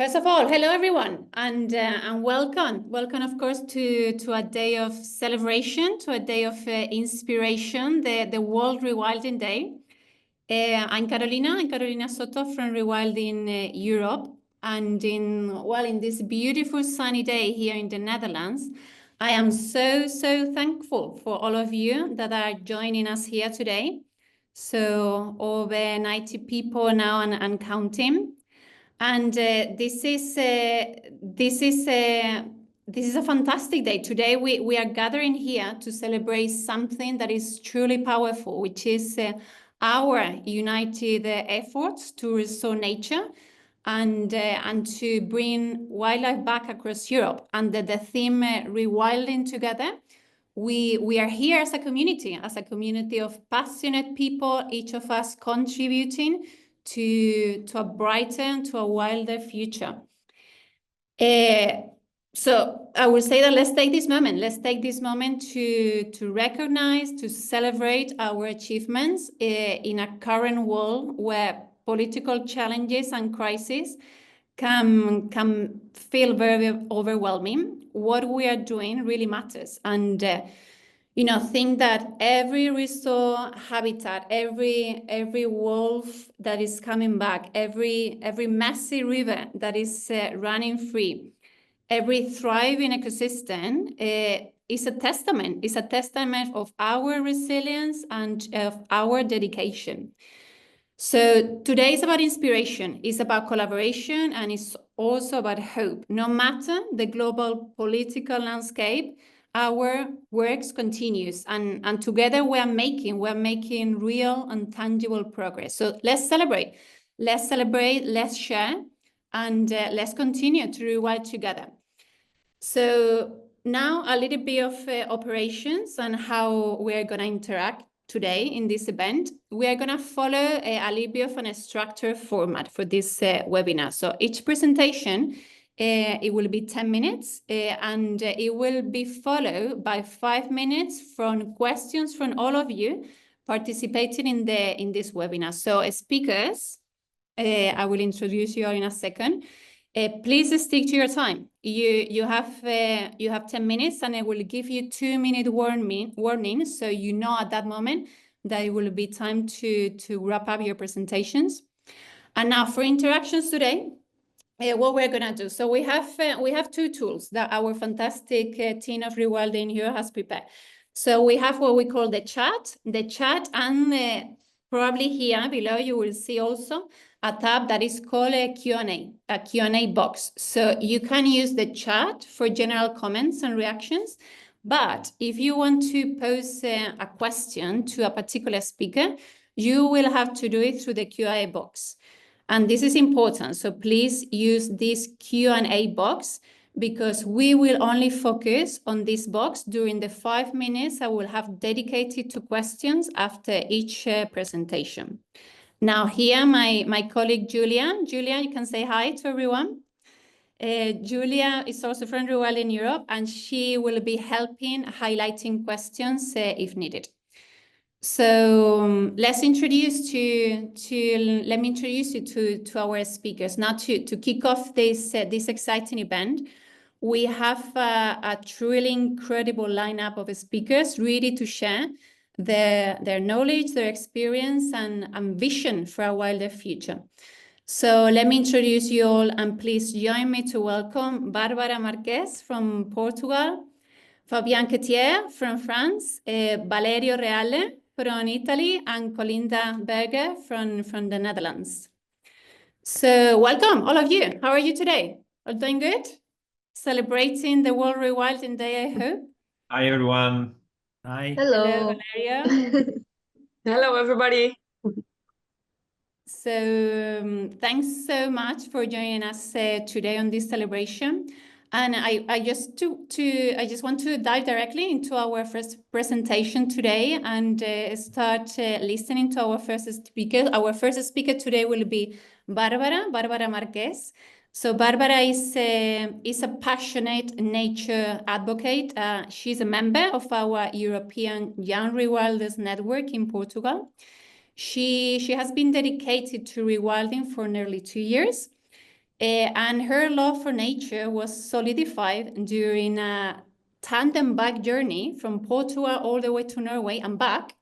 First of all, hello everyone, and welcome. Welcome, of course, to a day of celebration, to a day of inspiration, the World Rewilding Day. I'm Carolina Soto from Rewilding Europe, and in this beautiful sunny day here in the Netherlands, I am so thankful for all of you that are joining us here today. So over 90 people now and counting. And this is a fantastic day. Today we are gathering here to celebrate something that is truly powerful, which is our united efforts to restore nature and to bring wildlife back across Europe. Under the theme Rewilding Together, we are here as a community of passionate people, each of us contributing to a brighter, to a wilder future. So I will say that let's take this moment to recognize, to celebrate our achievements in a current world where political challenges and crises can feel very overwhelming. What we are doing really matters, and think that every restored habitat, every wolf that is coming back, every messy river that is running free, every thriving ecosystem is a testament of our resilience and of our dedication. So today is about inspiration, it's about collaboration, and it's also about hope. No matter the global political landscape, our works continues, and together we're making real and tangible progress. So let's celebrate, let's share, and let's continue to rewild together. So now a little bit of operations and how we're going to interact today in this event. We are going to follow a little bit of a structured format for this webinar. So each presentation, it will be 10 minutes and it will be followed by 5 minutes from questions from all of you participating in this webinar. So speakers, I will introduce you all in a second. Please stick to your time. You have 10 minutes, and I will give you 2-minute warning, so you know at that moment that it will be time to wrap up your presentations. And now for interactions today, what we're gonna do. So we have two tools that our fantastic team of Rewilding Europe has prepared. So we have what we call the chat, and probably here below you will see also a tab that is called a Q&A box. So you can use the chat for general comments and reactions, but if you want to pose a question to a particular speaker, you will have to do it through the Q&A box. And this is important, so please use this Q&A box, because we will only focus on this box during the 5 minutes I will have dedicated to questions after each presentation. Now here, my colleague Julia, you can say hi to everyone. Julia is also from Rewilding Europe, and she will be helping highlighting questions if needed. So let me introduce you to our speakers. Now to kick off this exciting event, we have a truly incredible lineup of speakers ready to share their knowledge, their experience, and vision for a wilder future. So let me introduce you all, and please join me to welcome Barbara Marques from Portugal, Fabien Quetier from France, Valerio Reale from Italy, and Colinda Vergeer from the Netherlands. So welcome, all of you. How are you today? All doing good? Celebrating the World Rewilding Day, I hope. Hi, everyone. Hi. Hello, Valerio. Hello, everybody. So thanks so much for joining us today on this celebration. And I just want to dive directly into our first presentation today and start listening to our first speaker. Our first speaker today will be Barbara Marques. So Barbara is a passionate nature advocate. She's a member of our European Young Rewilders network in Portugal. She has been dedicated to rewilding for nearly 2 years. And her love for nature was solidified during a tandem bike journey from Portugal all the way to Norway and back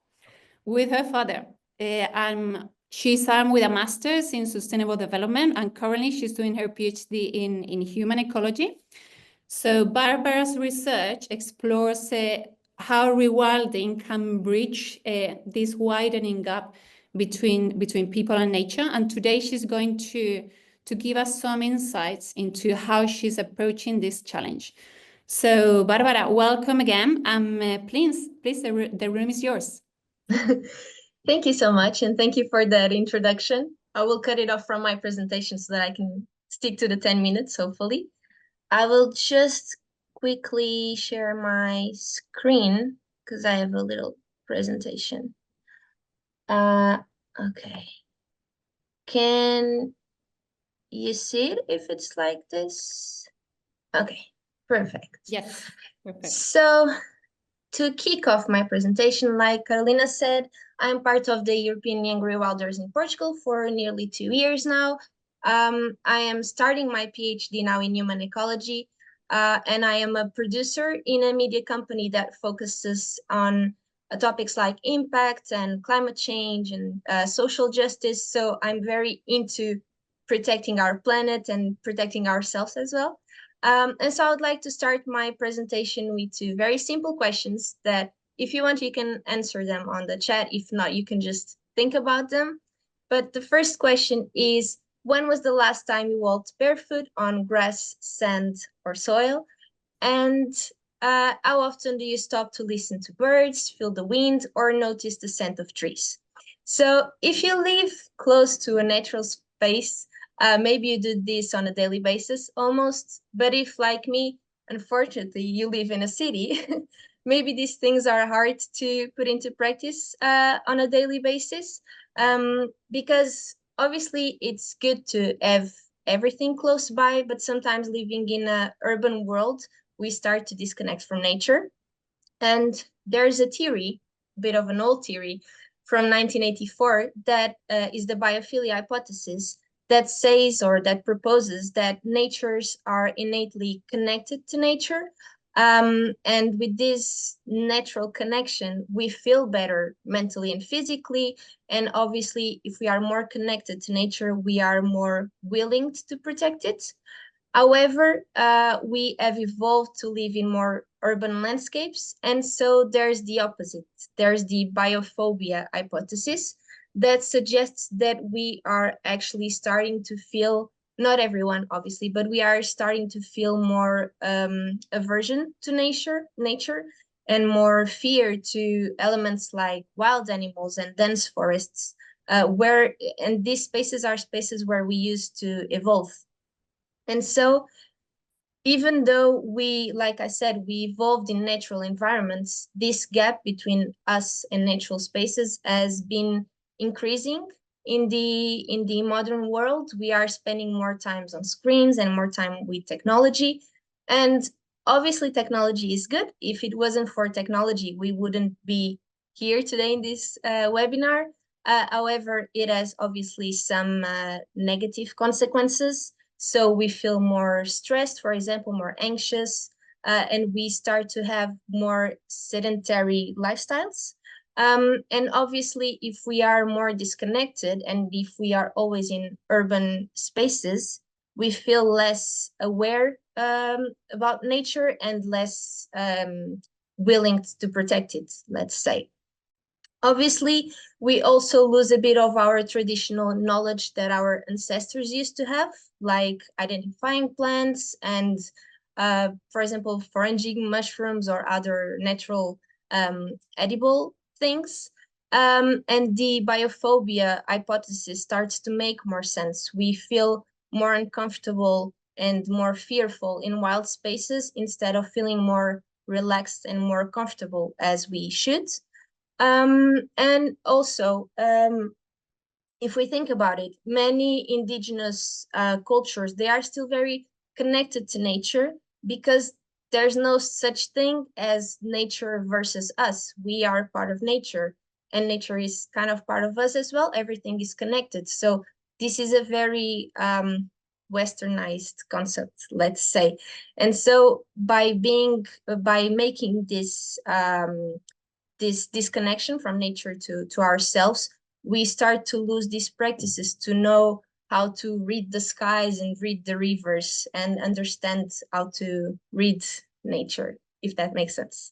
with her father. And she's armed with a master's in sustainable development, and currently she's doing her PhD in human ecology. So Barbara's research explores how rewilding can bridge this widening gap between people and nature. And today she's going to give us some insights into how she's approaching this challenge. So Barbara, welcome again. Please, the room is yours. Thank you so much, and thank you for that introduction. I will cut it off from my presentation so that I can stick to the 10 minutes, hopefully. I will just quickly share my screen because I have a little presentation. Okay. Can you see it if it's like this? Okay, perfect. Yes, perfect. So to kick off my presentation, like Carolina said, I'm part of the European Young Rewilders in Portugal for nearly 2 years now. I am starting my PhD now in human ecology, and I am a producer in a media company that focuses on topics like impact and climate change and social justice. So I'm very into protecting our planet and protecting ourselves as well. And so I would like to start my presentation with 2 very simple questions that if you want, you can answer them on the chat. If not, you can just think about them. But the first question is, when was the last time you walked barefoot on grass, sand, or soil? And how often do you stop to listen to birds, feel the wind, or notice the scent of trees? So if you live close to a natural space, maybe you do this on a daily basis almost. But if, like me, unfortunately, you live in a city, maybe these things are hard to put into practice on a daily basis. Because obviously it's good to have everything close by, but sometimes living in an urban world, we start to disconnect from nature. And there's a theory, a bit of an old theory, from 1984 that is the biophilia hypothesis, that says or that proposes that natures are innately connected to nature. And with this natural connection, we feel better mentally and physically. And obviously, if we are more connected to nature, we are more willing to protect it. However, we have evolved to live in more urban landscapes. And so there's the opposite. There's the biophobia hypothesis that suggests that we are actually starting to feel, not everyone, obviously, but we are starting to feel more aversion to nature and more fear to elements like wild animals and dense forests, and these spaces are spaces where we used to evolve. And so even though we, like I said, we evolved in natural environments, this gap between us and natural spaces has been increasing. In the modern world, we are spending more time on screens and more time with technology. And obviously technology is good. If it wasn't for technology, we wouldn't be here today in this webinar. However, it has obviously some negative consequences. So we feel more stressed, for example, more anxious, and we start to have more sedentary lifestyles. And obviously, if we are more disconnected and if we are always in urban spaces, we feel less aware about nature and less willing to protect it, let's say. Obviously, we also lose a bit of our traditional knowledge that our ancestors used to have, like identifying plants and, for example, foraging mushrooms or other natural edible things. And the biophobia hypothesis starts to make more sense. We feel more uncomfortable and more fearful in wild spaces instead of feeling more relaxed and more comfortable as we should. And also, if we think about it, many indigenous cultures, they are still very connected to nature because there's no such thing as nature versus us. We are part of nature and nature is kind of part of us as well. Everything is connected. So this is a very westernized concept, let's say. And so by making this this disconnection from nature to ourselves, we start to lose these practices to know how to read the skies and read the rivers and understand how to read nature, if that makes sense.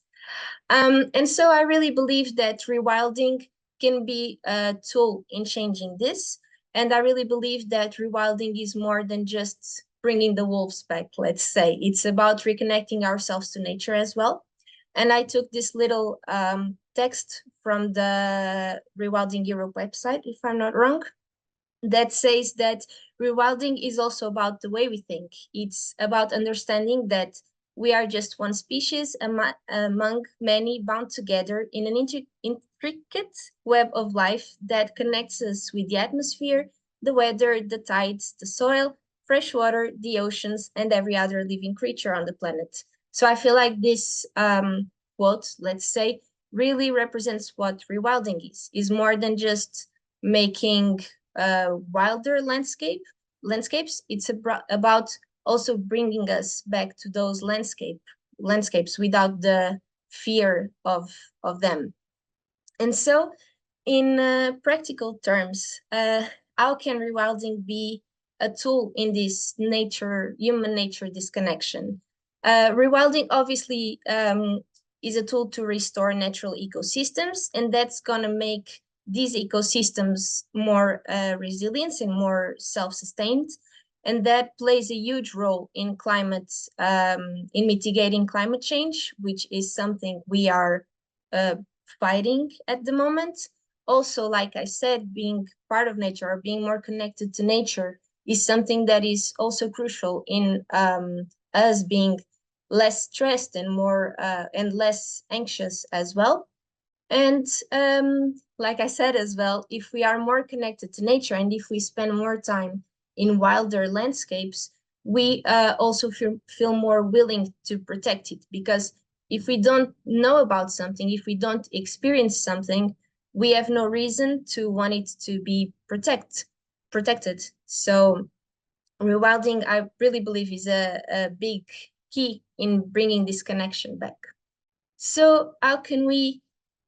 And so I really believe that rewilding can be a tool in changing this. And I really believe that rewilding is more than just bringing the wolves back, let's say. It's about reconnecting ourselves to nature as well. And I took this little text from the Rewilding Europe website, if I'm not wrong, that says that rewilding is also about the way we think. It's about understanding that we are just one species among many bound together in an intricate web of life that connects us with the atmosphere, the weather, the tides, the soil, fresh water, the oceans, and every other living creature on the planet. So I feel like this quote, let's say, really represents what rewilding is more than just making wilder landscapes. It's about also bringing us back to those landscapes without the fear of them. And so in practical terms, how can rewilding be a tool in this human nature disconnection? Rewilding obviously is a tool to restore natural ecosystems, and that's going to make these ecosystems more resilient and more self-sustained. And that plays a huge role in in mitigating climate change, which is something we are fighting at the moment. Also, like I said, being part of nature or being more connected to nature is something that is also crucial in us being less stressed and more and less anxious as well. And like I said as well, if we are more connected to nature and if we spend more time in wilder landscapes, we also feel more willing to protect it. Because if we don't know about something, if we don't experience something, we have no reason to want it to be protected. So rewilding, I really believe, is a big key in bringing this connection back. So how can we,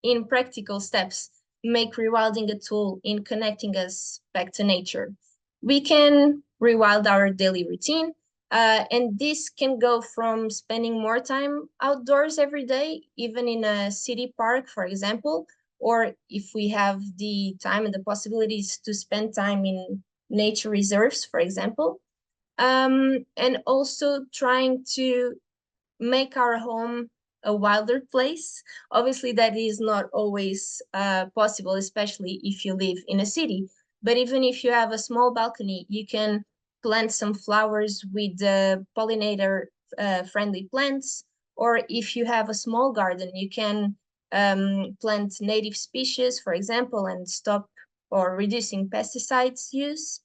in practical steps, make rewilding a tool in connecting us back to nature? We can rewild our daily routine, and this can go from spending more time outdoors every day, even in a city park, for example, or if we have the time and the possibilities to spend time in nature reserves, for example, and also trying to make our home a wilder place. Obviously, that is not always possible, especially if you live in a city. But even if you have a small balcony, you can plant some flowers with pollinator-friendly plants. Or if you have a small garden, you can plant native species, for example, and stop or reducing pesticides use.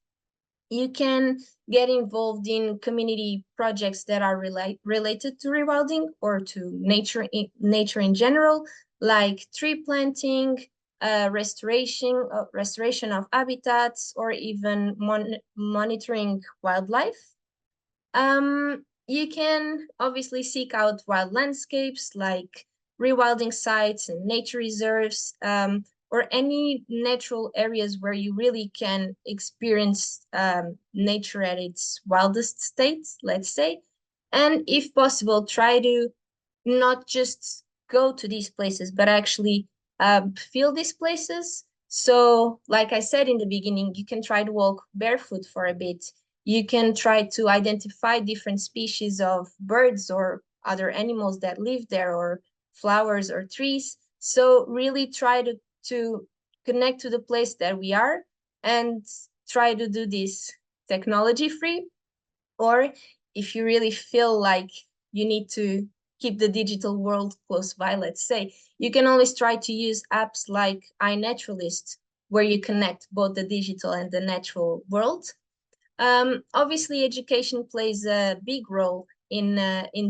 You can get involved in community projects that are related to rewilding or to nature in general, like tree planting, restoration of habitats, or even monitoring wildlife. You can obviously seek out wild landscapes like rewilding sites and nature reserves, or any natural areas where you really can experience nature at its wildest state, let's say. And if possible, try to not just go to these places, but actually feel these places. So, like I said in the beginning, you can try to walk barefoot for a bit. You can try to identify different species of birds or other animals that live there, or flowers or trees. So really try to connect to the place that we are and try to do this technology free. Or if you really feel like you need to keep the digital world close by, let's say, you can always try to use apps like iNaturalist, where you connect both the digital and the natural world. Obviously, education plays a big role in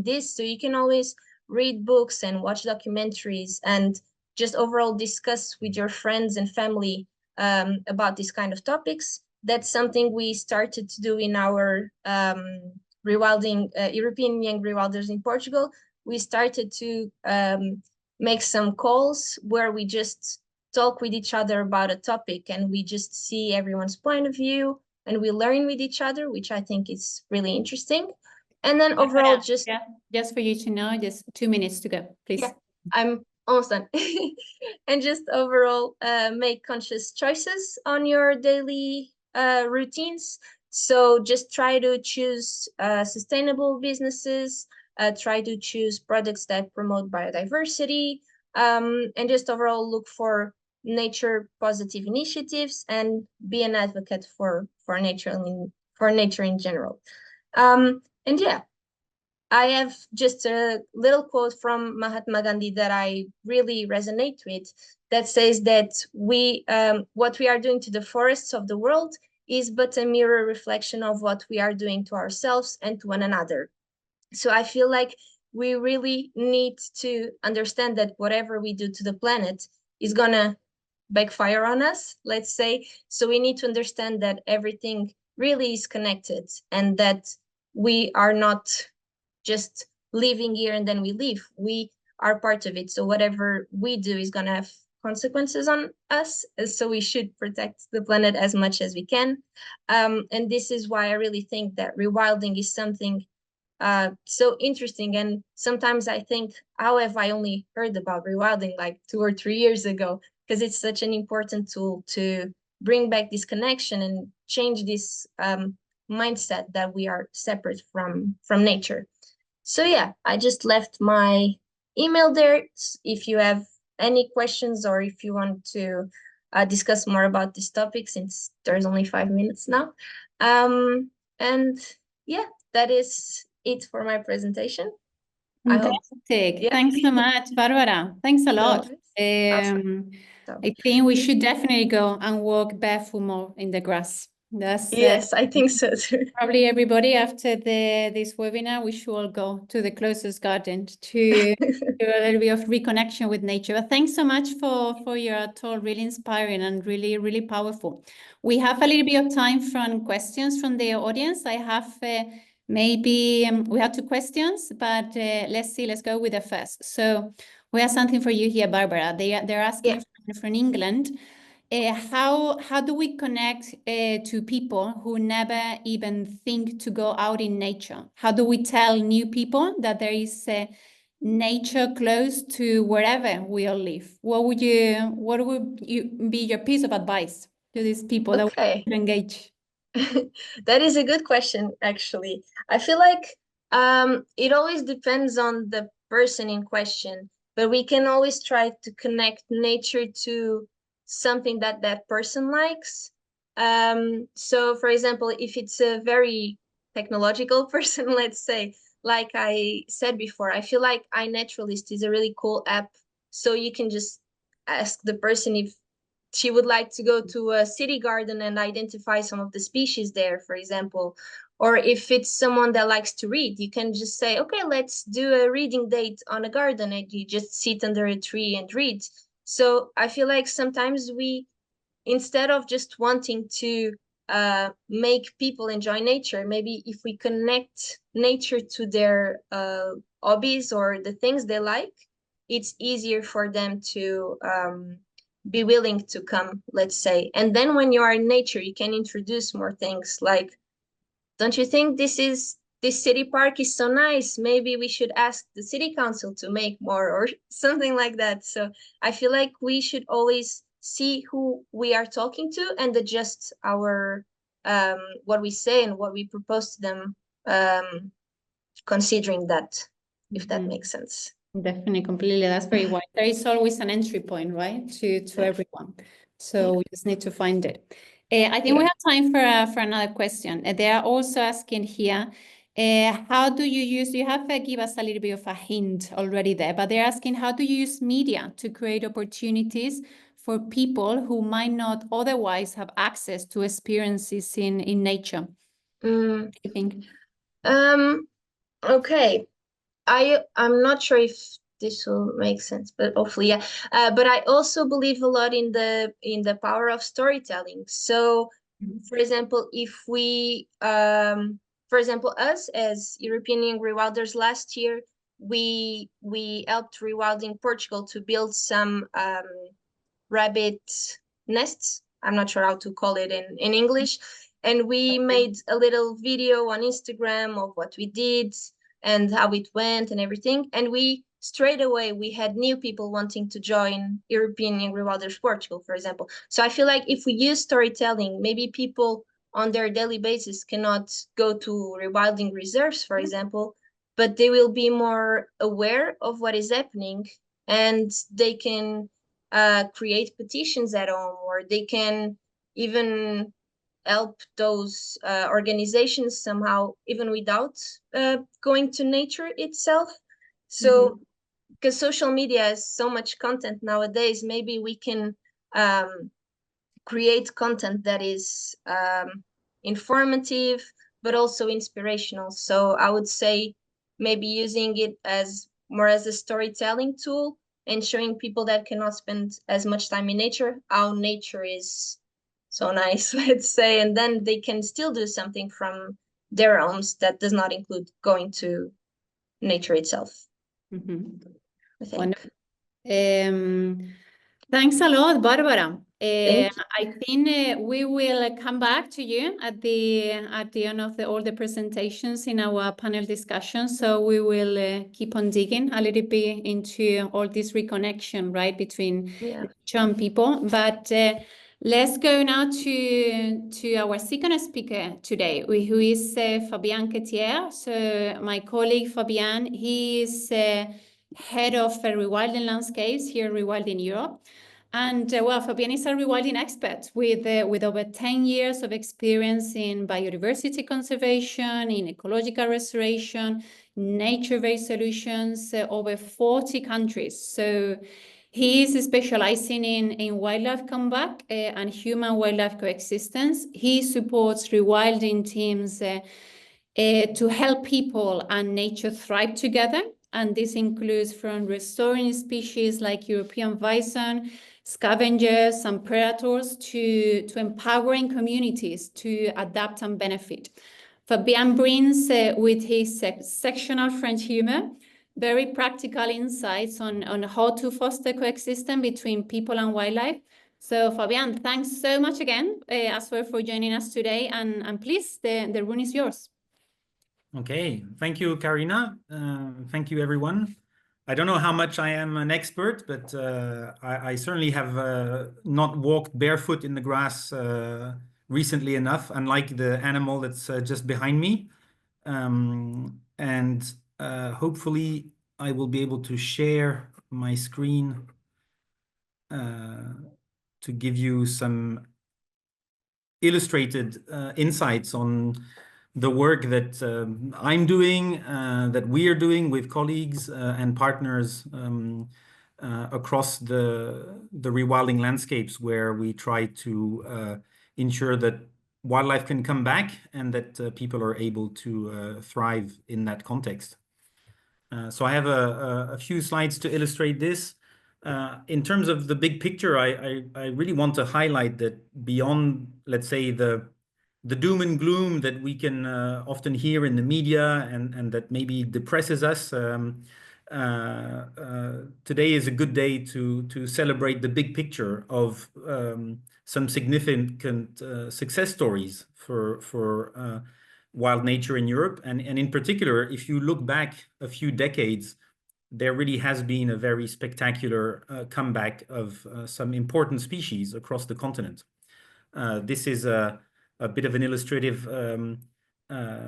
this, so you can always read books and watch documentaries and just overall discuss with your friends and family about these kind of topics. that's something we started to do in our Rewilding European Young Rewilders in Portugal. We started to make some calls where we just talk with each other about a topic, and we just see everyone's point of view, and we learn with each other, which I think is really interesting. And then overall, just for you to know, just 2 minutes to go, please. Yeah, I'm almost done. And just overall, make conscious choices on your daily routines. So just try to choose sustainable businesses, try to choose products that promote biodiversity, and just overall look for nature positive initiatives and be an advocate for nature in general. And yeah, I have just a little quote from Mahatma Gandhi that I really resonate with, that says that what we are doing to the forests of the world is but a mirror reflection of what we are doing to ourselves and to one another. So I feel like we really need to understand that whatever we do to the planet is gonna backfire on us, let's say. So we need to understand that everything really is connected, and that we are not just living here and then we leave. We are part of it. So whatever we do is going to have consequences on us. So we should protect the planet as much as we can. And this is why I really think that rewilding is something so interesting. And sometimes I think, how have I only heard about rewilding like 2 or 3 years ago? Because it's such an important tool to bring back this connection and change this mindset that we are separate from nature. So yeah, I just left my email there if you have any questions, or if you want to discuss more about this topic, since there's only 5 minutes now. And yeah, that is it for my presentation. Fantastic. Yeah. Thanks so much, Barbara. Thanks a lot. Awesome. I think we should definitely go and walk barefoot more in the grass. Yes, I think so too. Probably everybody after this webinar, we should all go to the closest garden to do a little bit of reconnection with nature. But thanks so much for your talk, really inspiring and really, really powerful. We have a little bit of time from questions from the audience. I have maybe we have 2 questions, but let's go with the first. So we have something for you here, Barbara. They're asking from England. How do we connect to people who never even think to go out in nature? How do we tell new people that there is nature close to wherever we all live? What would be your piece of advice to these people that would engage? That is a good question, actually. I feel like it always depends on the person in question, but we can always try to connect nature to something that that person likes. So for example, if it's a very technological person, let's say, like I said before, I feel like iNaturalist is a really cool app. So you can just ask the person if she would like to go to a city garden and identify some of the species there, for example. Or if it's someone that likes to read, you can just say, okay, let's do a reading date on a garden, and you just sit under a tree and read. So I feel like sometimes we, instead of just wanting to make people enjoy nature, maybe if we connect nature to their hobbies or the things they like, it's easier for them to be willing to come, let's say. And then when you are in nature, you can introduce more things like, don't you think this city park is so nice? Maybe we should ask the city council to make more, or something like that. So I feel like we should always see who we are talking to and adjust our what we say and what we propose to them, considering that, if that makes sense. Definitely, completely. That's very wise. There is always an entry point, right, to everyone. So we just need to find it. I think we have time for another question. They are also asking here, how do you use, you have give us a little bit of a hint already there, but they're asking, how do you use media to create opportunities for people who might not otherwise have access to experiences in nature? What do you think? Okay. I'm not sure if this will make sense, but hopefully, yeah. But I also believe a lot in the power of storytelling. So For example, if we, for example, us as European Young Rewilders last year, we helped Rewilding Portugal to build some rabbit nests. I'm not sure how to call it in English. And we made a little video on Instagram of what we did and how it went and everything. And we straight away, we had new people wanting to join European Young Rewilders Portugal, for example. So I feel like if we use storytelling, maybe people on their daily basis cannot go to rewilding reserves, for example, but they will be more aware of what is happening, and they can create petitions at home, or they can even help those organizations somehow, even without going to nature itself. So, because social media has so much content nowadays, maybe we can create content that is informative, but also inspirational. So I would say maybe using it as more as a storytelling tool and showing people that cannot spend as much time in nature how nature is so nice, let's say, and then they can still do something from their homes that does not include going to nature itself. I think. Thanks a lot, Barbara. Thank you. I think we will come back to you at the end of all the presentations in our panel discussion. So we will keep on digging a little bit into all this reconnection, right, between nature and people. But let's go now to our second speaker today, who is Fabien Quetier. So my colleague Fabien, he is head of Rewilding Landscapes here at Rewilding Europe. And well, Fabien is a rewilding expert with over 10 years of experience in biodiversity conservation, in ecological restoration, nature-based solutions, over 40 countries. So he is specializing in wildlife comeback and human-wildlife coexistence. He supports rewilding teams to help people and nature thrive together. And this includes from restoring species like European bison, scavengers and predators to empowering communities to adapt and benefit. Fabien brings with his exceptional French humor very practical insights on how to foster coexistence between people and wildlife. So Fabien, thanks so much again as well for joining us today, and please, the room is yours. Okay, thank you, Carina. Thank you, everyone. I don't know how much I am an expert, but I certainly have not walked barefoot in the grass recently enough, unlike the animal that's just behind me. And hopefully I will be able to share my screen to give you some illustrated insights on the work that I'm doing, that we are doing with colleagues and partners across the rewilding landscapes, where we try to ensure that wildlife can come back and that people are able to thrive in that context. So I have a few slides to illustrate this. In terms of the big picture, I really want to highlight that beyond, let's say, the doom and gloom that we can often hear in the media and that maybe depresses us, today is a good day to celebrate the big picture of some significant success stories for wild nature in Europe. And in particular, if you look back a few decades, there really has been a very spectacular comeback of some important species across the continent. This is a bit of an illustrative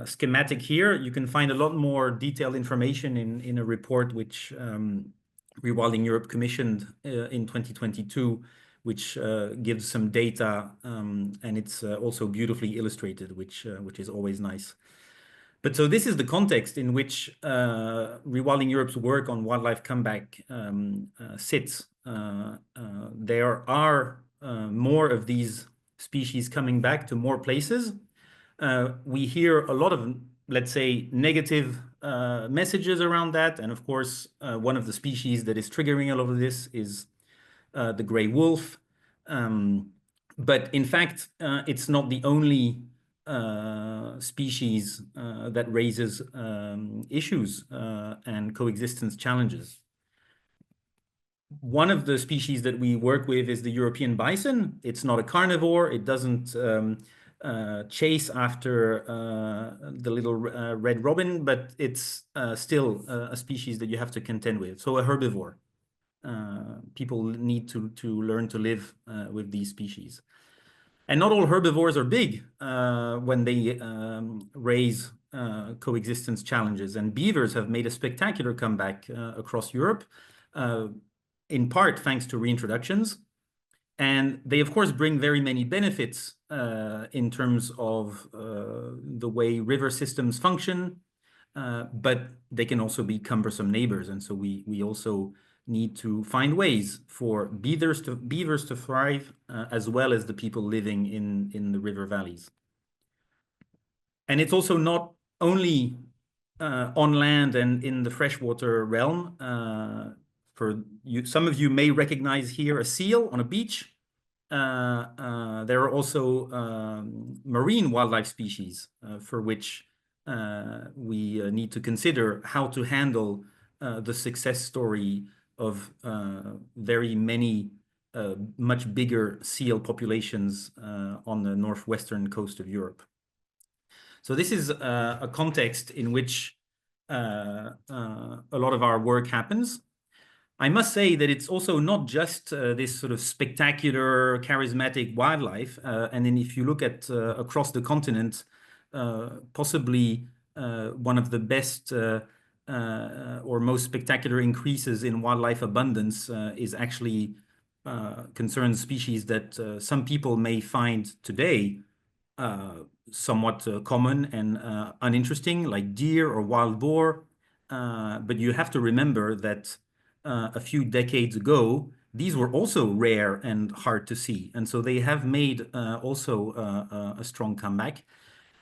schematic here. You can find a lot more detailed information in a report which Rewilding Europe commissioned in 2022, which gives some data, and it's also beautifully illustrated, which is always nice. But so this is the context in which Rewilding Europe's work on wildlife comeback sits. There are more of these species coming back to more places. We hear a lot of, let's say, negative messages around that. And of course, one of the species that is triggering a lot of this is the gray wolf. But in fact, it's not the only species that raises issues and coexistence challenges. One of the species that we work with is the European bison. It's not a carnivore. It doesn't chase after the little red robin, but it's still a species that you have to contend with. So a herbivore. People need to learn to live with these species. And not all herbivores are big when they raise coexistence challenges. And beavers have made a spectacular comeback across Europe, in part thanks to reintroductions. And they, of course, bring very many benefits in terms of the way river systems function, but they can also be cumbersome neighbors. And so we also need to find ways for beavers to thrive, as well as the people living in the river valleys. And it's also not only on land and in the freshwater realm. For you, some of you may recognize here a seal on a beach. There are also marine wildlife species for which we need to consider how to handle the success story of very many much bigger seal populations on the northwestern coast of Europe. So this is a context in which a lot of our work happens. I must say that it's also not just this sort of spectacular, charismatic wildlife. And then if you look at across the continent, possibly one of the best or most spectacular increases in wildlife abundance is actually concerns species that some people may find today somewhat common and uninteresting, like deer or wild boar. But you have to remember that a few decades ago, these were also rare and hard to see. And so they have made also a strong comeback.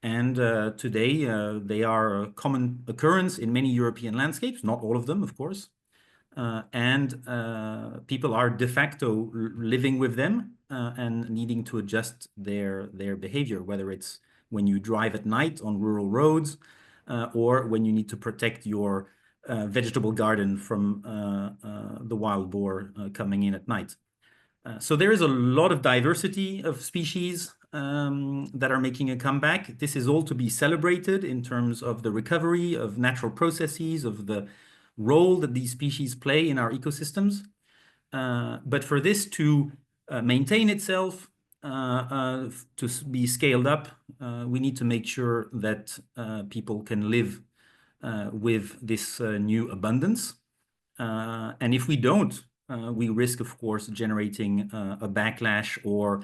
And today they are a common occurrence in many European landscapes, not all of them, of course. And people are de facto living with them and needing to adjust their behavior, whether it's when you drive at night on rural roads or when you need to protect your vegetable garden from the wild boar coming in at night. So there is a lot of diversity of species that are making a comeback. This is all to be celebrated in terms of the recovery of natural processes, of the role that these species play in our ecosystems. But for this to maintain itself, to be scaled up, we need to make sure that people can live with this new abundance. And if we don't, we risk, of course, generating a backlash or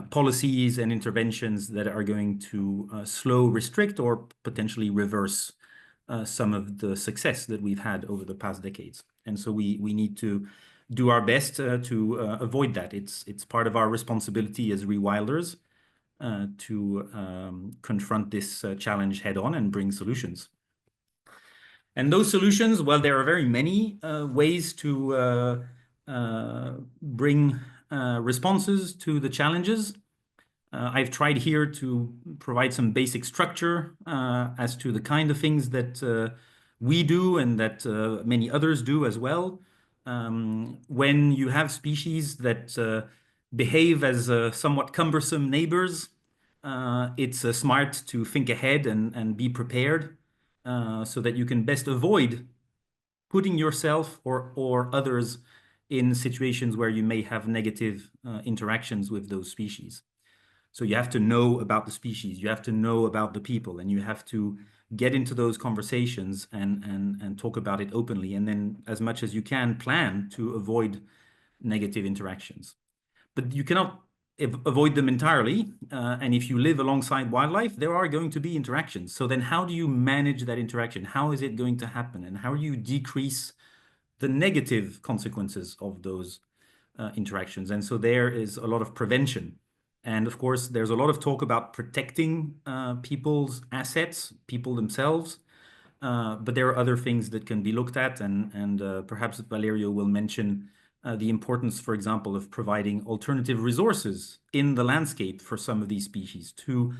policies and interventions that are going to slow, restrict, or potentially reverse some of the success that we've had over the past decades. And so we need to do our best to avoid that. It's part of our responsibility as rewilders to confront this challenge head on and bring solutions. And those solutions, well, there are very many ways to bring responses to the challenges. I've tried here to provide some basic structure as to the kind of things that we do and that many others do as well. When you have species that behave as somewhat cumbersome neighbors, it's smart to think ahead and be prepared so that you can best avoid putting yourself or others in situations where you may have negative interactions with those species. So you have to know about the species, you have to know about the people, and you have to get into those conversations and talk about it openly. And then as much as you can, plan to avoid negative interactions. But you cannot avoid them entirely. And if you live alongside wildlife, there are going to be interactions. So then how do you manage that interaction? How is it going to happen? And how do you decrease the negative consequences of those interactions? And so there is a lot of prevention. And of course, there's a lot of talk about protecting people's assets, people themselves. But there are other things that can be looked at. And perhaps Valerio will mention the importance, for example, of providing alternative resources in the landscape for some of these species to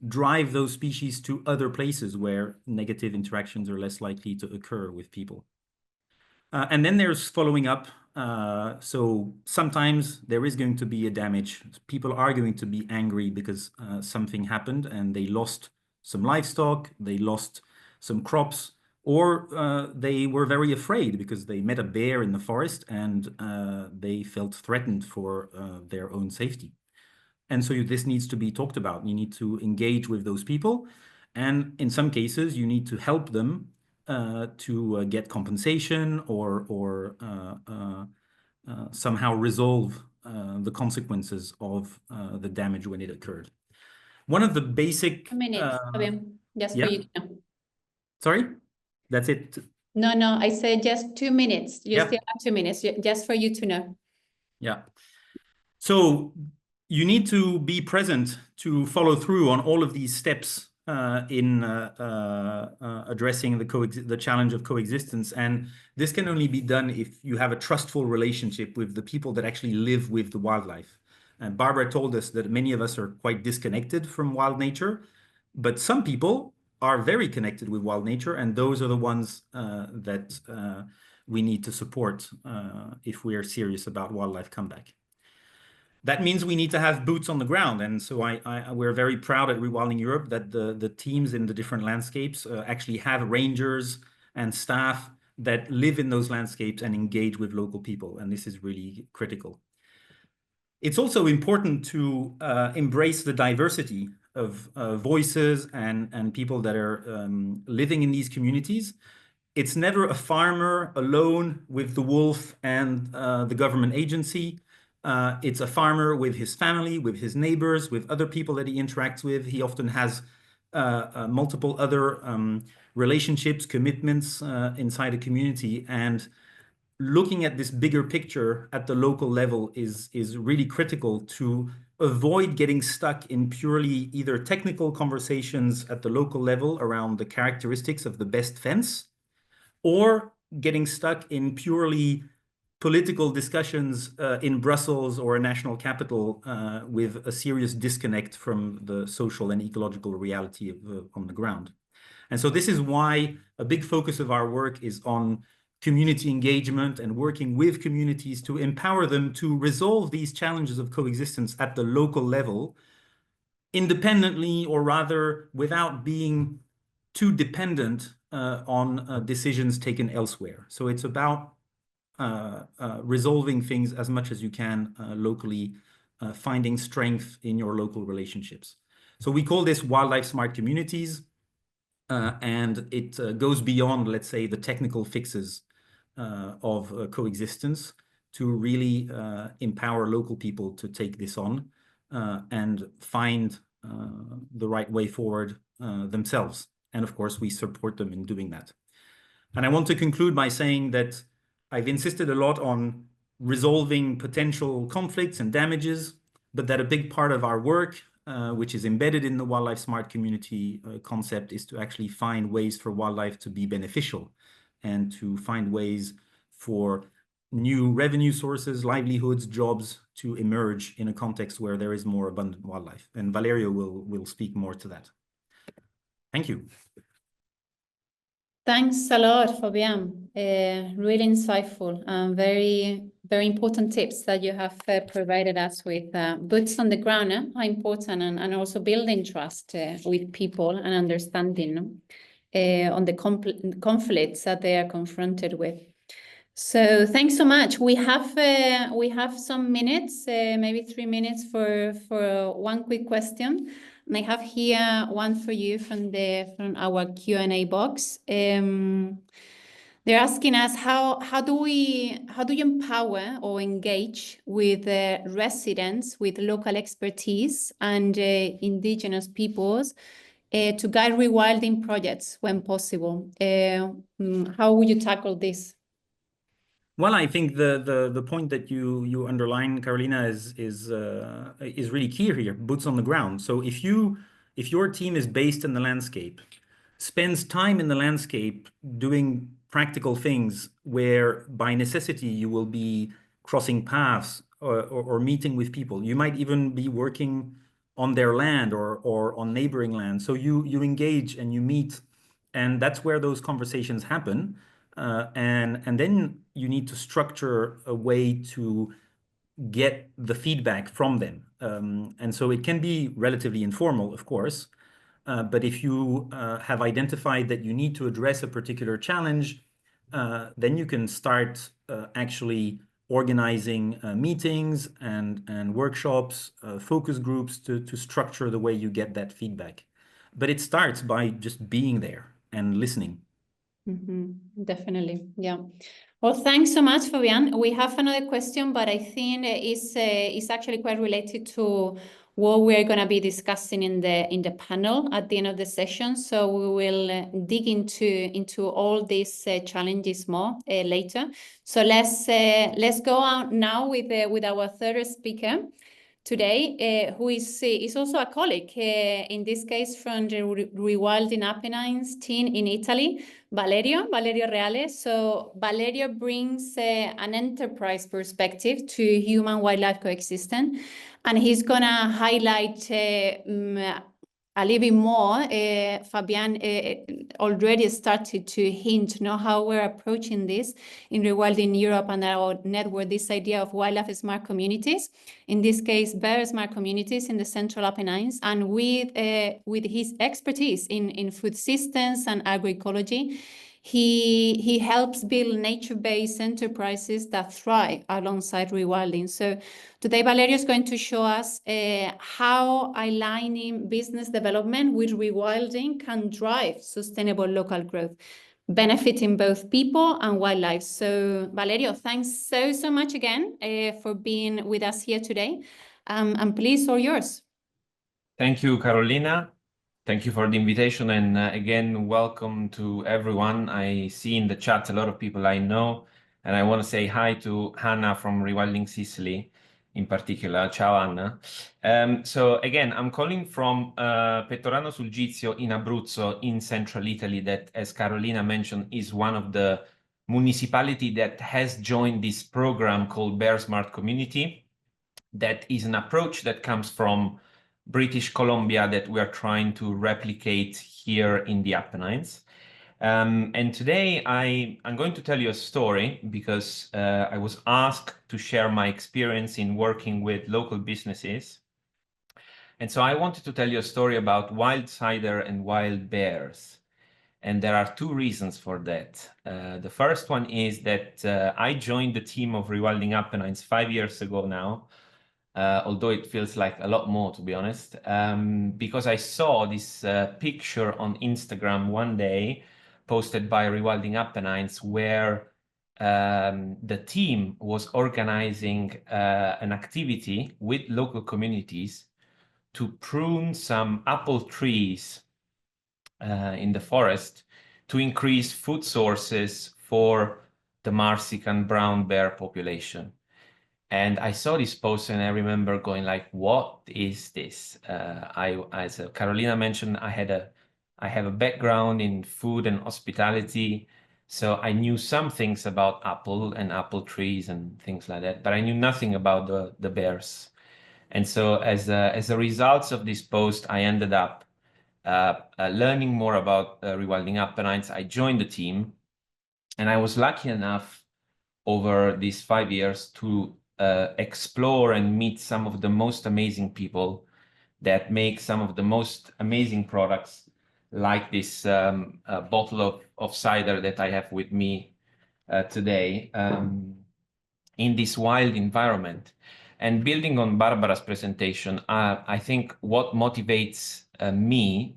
drive those species to other places where negative interactions are less likely to occur with people. And then there's following up. So sometimes there is going to be a damage. People are going to be angry because something happened and they lost some livestock, they lost some crops, or they were very afraid because they met a bear in the forest and they felt threatened for their own safety. And so this needs to be talked about. You need to engage with those people. And in some cases, you need to help them to get compensation or somehow resolve the consequences of the damage when it occurred. One of the basic... A minute, Fabien, just yeah. for you to know. Sorry? That's it? No, I said just 2 minutes. You Yeah. still have 2 minutes, just for you to know. Yeah. So you need to be present to follow through on all of these steps in addressing the challenge of coexistence. And this can only be done if you have a trustful relationship with the people that actually live with the wildlife. And Barbara told us that many of us are quite disconnected from wild nature, but some people are very connected with wild nature, and those are the ones that we need to support if we are serious about wildlife comeback. That means we need to have boots on the ground. And so we're very proud at Rewilding Europe that the teams in the different landscapes actually have rangers and staff that live in those landscapes and engage with local people. And this is really critical. It's also important to embrace the diversity of voices and people that are living in these communities. It's never a farmer alone with the wolf and the government agency. It's a farmer with his family, with his neighbors, with other people that he interacts with. He often has multiple other relationships, commitments inside a community. And looking at this bigger picture at the local level is really critical to avoid getting stuck in purely either technical conversations at the local level around the characteristics of the best fence, or getting stuck in purely political discussions in Brussels or a national capital with a serious disconnect from the social and ecological reality on the ground. And so this is why a big focus of our work is on community engagement and working with communities to empower them to resolve these challenges of coexistence at the local level, independently, or rather without being too dependent on decisions taken elsewhere. So it's about resolving things as much as you can locally, finding strength in your local relationships. So we call this wildlife smart communities, and it goes beyond, let's say, the technical fixes of coexistence to really empower local people to take this on and find the right way forward themselves. And of course, we support them in doing that. And I want to conclude by saying that I've insisted a lot on resolving potential conflicts and damages, but that a big part of our work, which is embedded in the wildlife smart community concept, is to actually find ways for wildlife to be beneficial and to find ways for new revenue sources, livelihoods, jobs to emerge in a context where there is more abundant wildlife. And Valerio will speak more to that. Thank you. Thanks a lot, Fabien. Really insightful and very, very important tips that you have provided us with. Boots on the ground are important, and also building trust with people and understanding on the conflicts that they are confronted with. So thanks so much. We have some minutes, maybe 3 minutes for one quick question. And I have here one for you from our Q&A box. They're asking us how do you empower or engage with residents with local expertise and indigenous peoples to guide rewilding projects when possible? How would you tackle this? Well, I think the point that you underline, Carolina, is really key here. Boots on the ground. So if your team is based in the landscape, spends time in the landscape doing practical things where by necessity you will be crossing paths or meeting with people. You might even be working on their land or on neighboring land. So you engage and you meet, and that's where those conversations happen. And then you need to structure a way to get the feedback from them. And so it can be relatively informal, of course, but if you have identified that you need to address a particular challenge, then you can start actually organizing meetings and workshops, focus groups to structure the way you get that feedback. But it starts by just being there and listening. Definitely, yeah. Well, thanks so much, Fabien. We have another question, but I think it's actually quite related to what we're going to be discussing in the panel at the end of the session. So we will dig into all these challenges more later. So let's go out now with our third speaker today, who is also a colleague, in this case from the Rewilding Apennines team in Italy, Valerio Reale. So Valerio brings an enterprise perspective to human-wildlife coexistence, and he's gonna highlight a little bit more. Fabien already started to hint how we're approaching this in Rewilding Europe and our network, this idea of wildlife smart communities, in this case, bear smart communities in the Central Apennines, and with his expertise in food systems and agroecology, he helps build nature-based enterprises that thrive alongside rewilding. So today, Valerio is going to show us how aligning business development with rewilding can drive sustainable local growth, benefiting both people and wildlife. So Valerio, thanks so much again for being with us here today. And please, all yours. Thank you, Carolina. Thank you for the invitation, and again, welcome to everyone. I see in the chat a lot of people I know, and I want to say hi to Hannah from Rewilding Sicily in particular. Ciao, Anna. So again, I'm calling from Pettorano sul Gizio in Abruzzo in central Italy, that, as Carolina mentioned, is one of the municipality that has joined this program called Bear Smart Community. That is an approach that comes from British Columbia that we are trying to replicate here in the Apennines. And today I'm going to tell you a story because I was asked to share my experience in working with local businesses. And so I wanted to tell you a story about wild cider and wild bears. And there are two reasons for that. The first one is that I joined the team of Rewilding Apennines 5 years ago now. Although it feels like a lot more, to be honest, because I saw this picture on Instagram one day posted by Rewilding Apennines where the team was organizing an activity with local communities to prune some apple trees in the forest to increase food sources for the Marsican brown bear population. And I saw this post and I remember going like, what is this? As Carolina mentioned, I have a background in food and hospitality. So I knew some things about apple and apple trees and things like that, but I knew nothing about the bears. And so as a result of this post, I ended up learning more about Rewilding Apennines. I joined the team and I was lucky enough over these 5 years to explore and meet some of the most amazing people that make some of the most amazing products, like this bottle of cider that I have with me today in this wild environment. And building on Barbara's presentation, I think what motivates me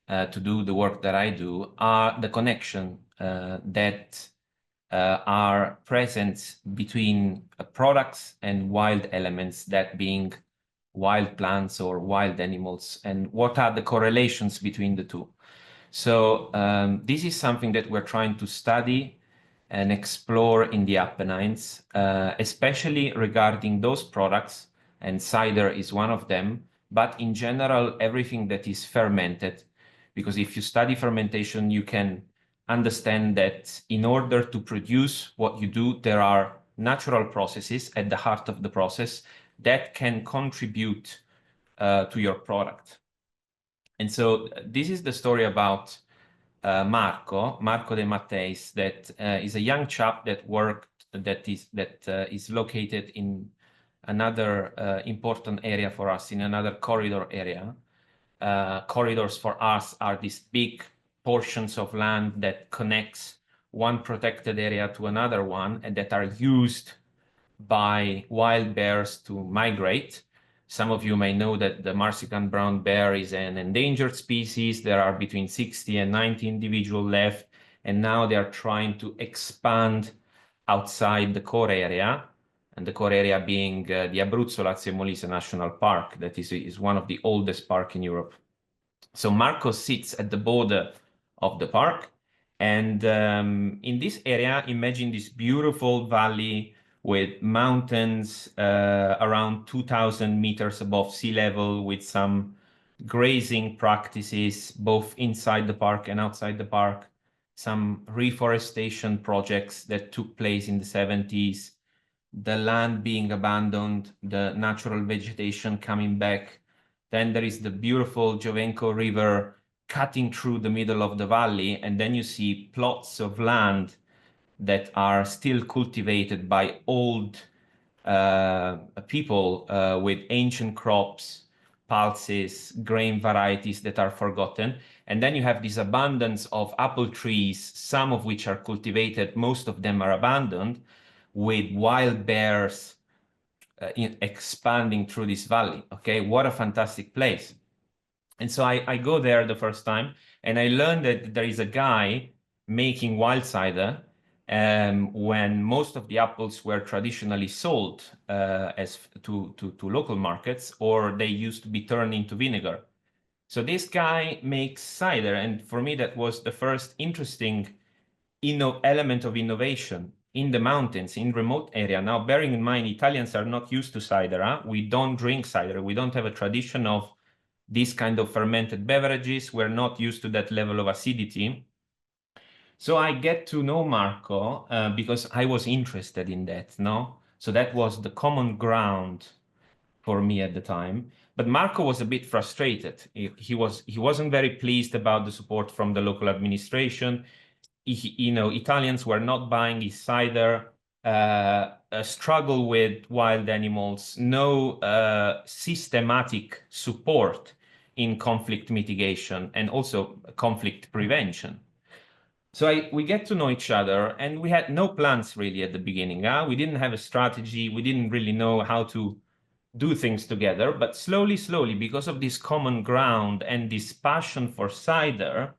to do the work that I do are the connection that are present between products and wild elements, that being wild plants or wild animals, and what are the correlations between the two. So this is something that we're trying to study and explore in the Apennines, especially regarding those products, and cider is one of them, but in general, everything that is fermented, because if you study fermentation, you can understand that in order to produce what you do, there are natural processes at the heart of the process that can contribute to your product. And so this is the story about Marco De Matteis, that is a young chap that is located in another important area for us, in another corridor area. Corridors for us are these big portions of land that connects one protected area to another one, and that are used by wild bears to migrate. Some of you may know that the Marsican brown bear is an endangered species. There are between 60 and 90 individuals left, and now they are trying to expand outside the core area, and the core area being the Abruzzo-Lazio e Molise National Park, that is one of the oldest parks in Europe. So Marco sits at the border of the park, and in this area, imagine this beautiful valley with mountains around 2,000 meters above sea level, with some grazing practices both inside the park and outside the park, some reforestation projects that took place in the 70s, the land being abandoned, the natural vegetation coming back. Then there is the beautiful Giovenco River cutting through the middle of the valley, and then you see plots of land that are still cultivated by old people with ancient crops, pulses, grain varieties that are forgotten. And then you have this abundance of apple trees, some of which are cultivated, most of them are abandoned, with wild bears expanding through this valley. Okay, what a fantastic place. And so I go there the first time, and I learned that there is a guy making wild cider when most of the apples were traditionally sold to local markets, or they used to be turned into vinegar. So this guy makes cider, and for me that was the first interesting element of innovation in the mountains, in remote area. Now, bearing in mind, Italians are not used to cider. Huh? We don't drink cider. We don't have a tradition of these kind of fermented beverages. We're not used to that level of acidity. So I get to know Marco because I was interested in that, no? So that was the common ground for me at the time. But Marco was a bit frustrated. He wasn't very pleased about the support from the local administration. Italians were not buying his cider, a struggle with wild animals, no systematic support in conflict mitigation and also conflict prevention. So we get to know each other, and we had no plans really at the beginning. We didn't have a strategy. We didn't really know how to do things together. But slowly, because of this common ground and this passion for cider,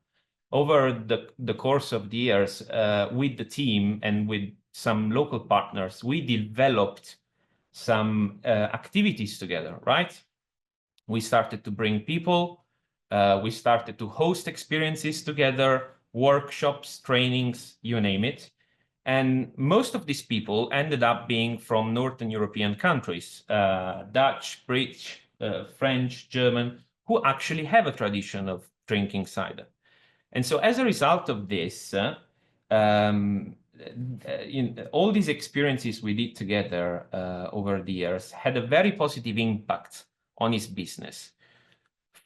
over the course of the years, with the team and with some local partners, we developed some activities together, right? We started to bring people, we started to host experiences together, workshops, trainings, you name it. And most of these people ended up being from Northern European countries, Dutch, British, French, German, who actually have a tradition of drinking cider. And so as a result of this, all these experiences we did together over the years had a very positive impact on his business.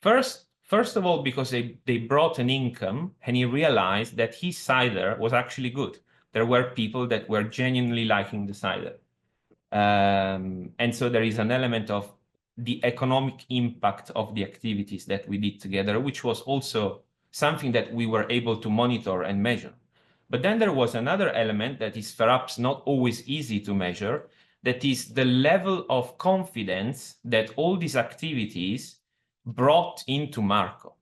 First of all, because they brought an income, and he realized that his cider was actually good. There were people that were genuinely liking the cider. And so there is an element of the economic impact of the activities that we did together, which was also something that we were able to monitor and measure. But then there was another element that is perhaps not always easy to measure, that is the level of confidence that all these activities brought into Marco.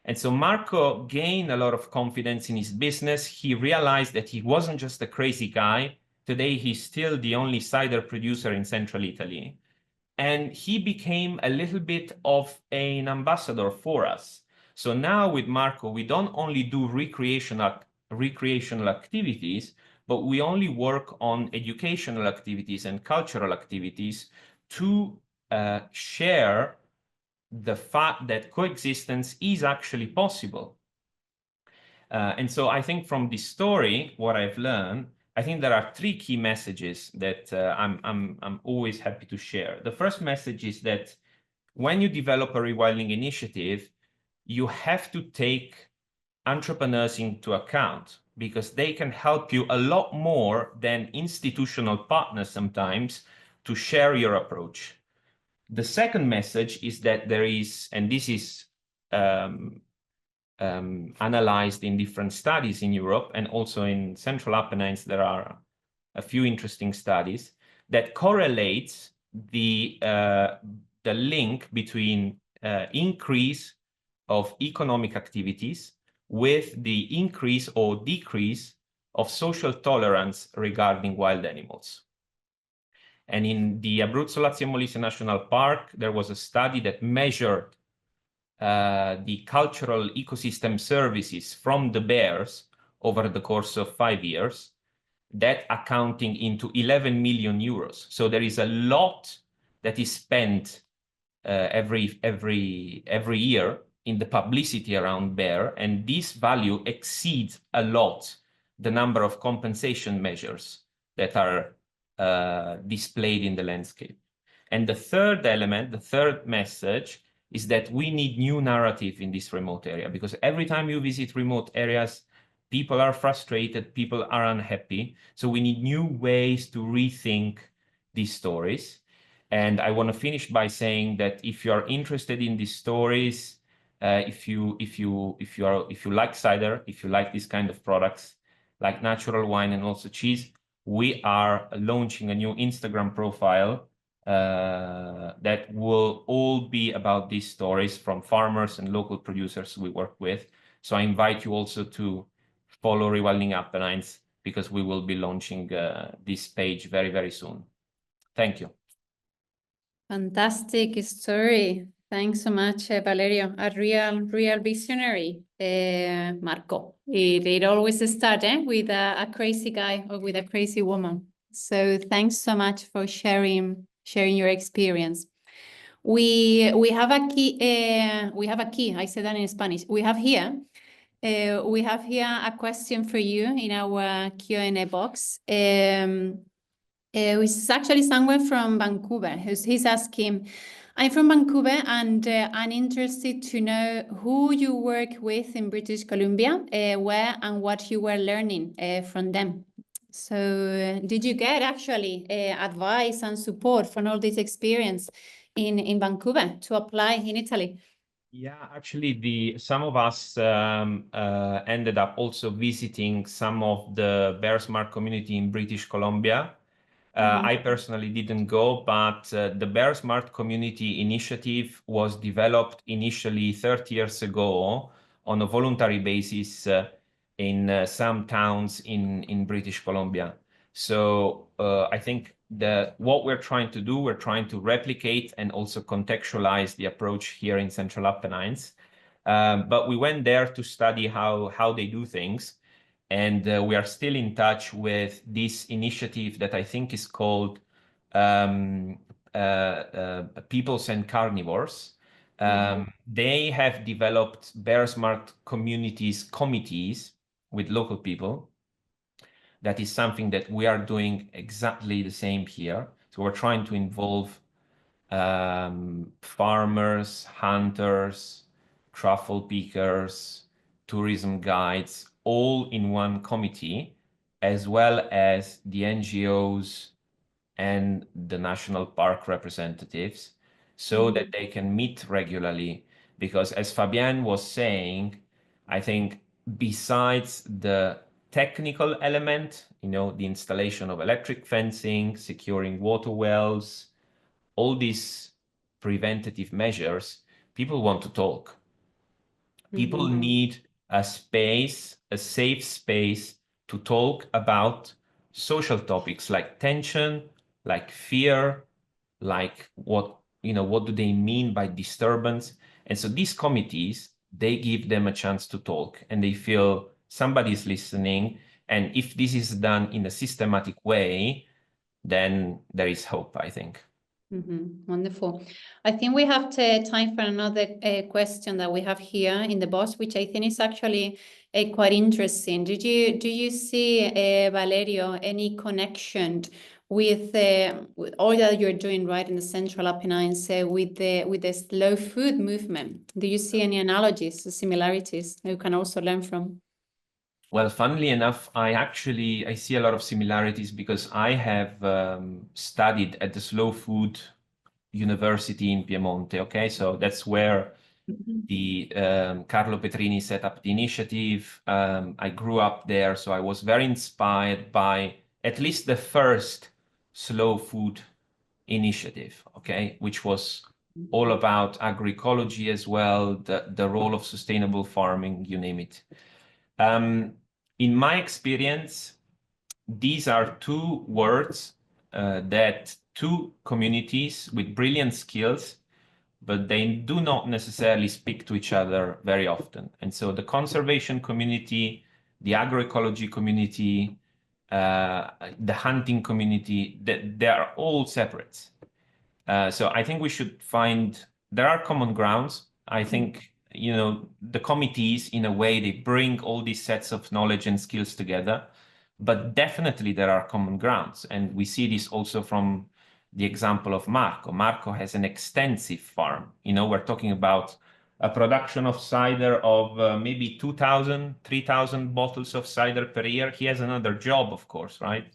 And so Marco gained a lot of confidence in his business. He realized that he wasn't just a crazy guy. Today, he's still the only cider producer in Central Italy. And he became a little bit of an ambassador for us. So now with Marco, we don't only do recreational activities, but we only work on educational activities and cultural activities to share the fact that coexistence is actually possible. And so I think from this story, what I've learned I think there are three key messages that I'm always happy to share. The first message is that when you develop a rewilding initiative, you have to take entrepreneurs into account, because they can help you a lot more than institutional partners sometimes to share your approach. The second message is that there is, and this is analyzed in different studies in Europe, and also in Central Apennines, there are a few interesting studies that correlates the link between increase of economic activities with the increase or decrease of social tolerance regarding wild animals. And in the Abruzzo Lazio Molise National Park, there was a study that measured the cultural ecosystem services from the bears over the course of 5 years, that accounting into 11 million euros. So there is a lot that is spent every year in the publicity around bear, and this value exceeds a lot the number of compensation measures that are displayed in the landscape. And the third element, the third message, is that we need new narrative in this remote area, because every time you visit remote areas, people are frustrated, people are unhappy. So we need new ways to rethink these stories. And I want to finish by saying that if you are interested in these stories, if you like cider, if you like these kind of products, like natural wine and also cheese, we are launching a new Instagram profile that will all be about these stories from farmers and local producers we work with. So I invite you also to follow Rewilding Apennines, because we will be launching this page very, very soon. Thank you. Fantastic story. Thanks so much, Valerio. A real visionary, Marco. It always starts with a crazy guy or with a crazy woman. So thanks so much for sharing your experience. We have a key. I said that in Spanish. We have here a question for you in our Q&A box. Which is actually someone from Vancouver. He's asking, I'm from Vancouver, and I'm interested to know who you work with in British Columbia, where and what you were learning from them. So did you get actually advice and support from all this experience in Vancouver to apply in Italy? Yeah, actually, some of us ended up also visiting some of the Bear Smart community in British Columbia. I personally didn't go, but the Bear Smart community initiative was developed initially 30 years ago on a voluntary basis in some towns in British Columbia. So I think what we're trying to do, we're trying to replicate and also contextualize the approach here in Central Apennines. But we went there to study how they do things. And we are still in touch with this initiative that I think is called Peoples and Carnivores. They have developed Bear Smart communities with local people. That is something that we are doing exactly the same here. So we're trying to involve farmers, hunters, truffle pickers, tourism guides, all in one committee, as well as the NGOs and the national park representatives, so that they can meet regularly. Because as Fabien was saying, I think besides the technical element, the installation of electric fencing, securing water wells, all these preventative measures, people want to talk. People need a space, a safe space to talk about social topics like tension, like fear, like what do they mean by disturbance? And so these committees, they give them a chance to talk, and they feel somebody's listening. And if this is done in a systematic way, then there is hope, I think. Wonderful. I think we have time for another question that we have here in the box, which I think is actually quite interesting. Do you see, Valerio, any connection with all that you're doing right in the Central Apennines with the slow food movement? Do you see any analogies, similarities that you can also learn from? Well, funnily enough, I see a lot of similarities because I have studied at the Slow Food University in Piemonte. Okay, so that's where the Carlo Petrini set up the initiative. I grew up there, so I was very inspired by at least the first slow food initiative, okay, which was all about agroecology as well, the role of sustainable farming, you name it. In my experience, these are two words that two communities with brilliant skills, but they do not necessarily speak to each other very often. And so the conservation community, the agroecology community, the hunting community, they are all separate. So I think we should there are common grounds. I think, the committees, in a way, they bring all these sets of knowledge and skills together, but definitely there are common grounds. And we see this also from the example of Marco. Marco has an extensive farm. We're talking about a production of cider of maybe 2,000, 3,000 bottles of cider per year. He has another job, of course, right?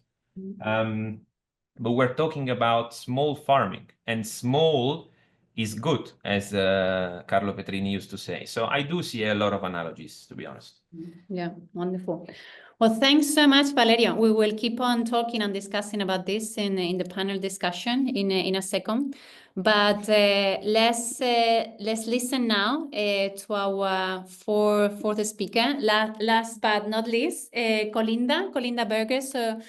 But we're talking about small farming, and small is good, as Carlo Petrini used to say. So I do see a lot of analogies, to be honest. Yeah, wonderful. Well, thanks so much, Valerio. We will keep on talking and discussing about this in the panel discussion in a second. But let's listen now to our fourth speaker. Last but not least, Colinda Vergeer. So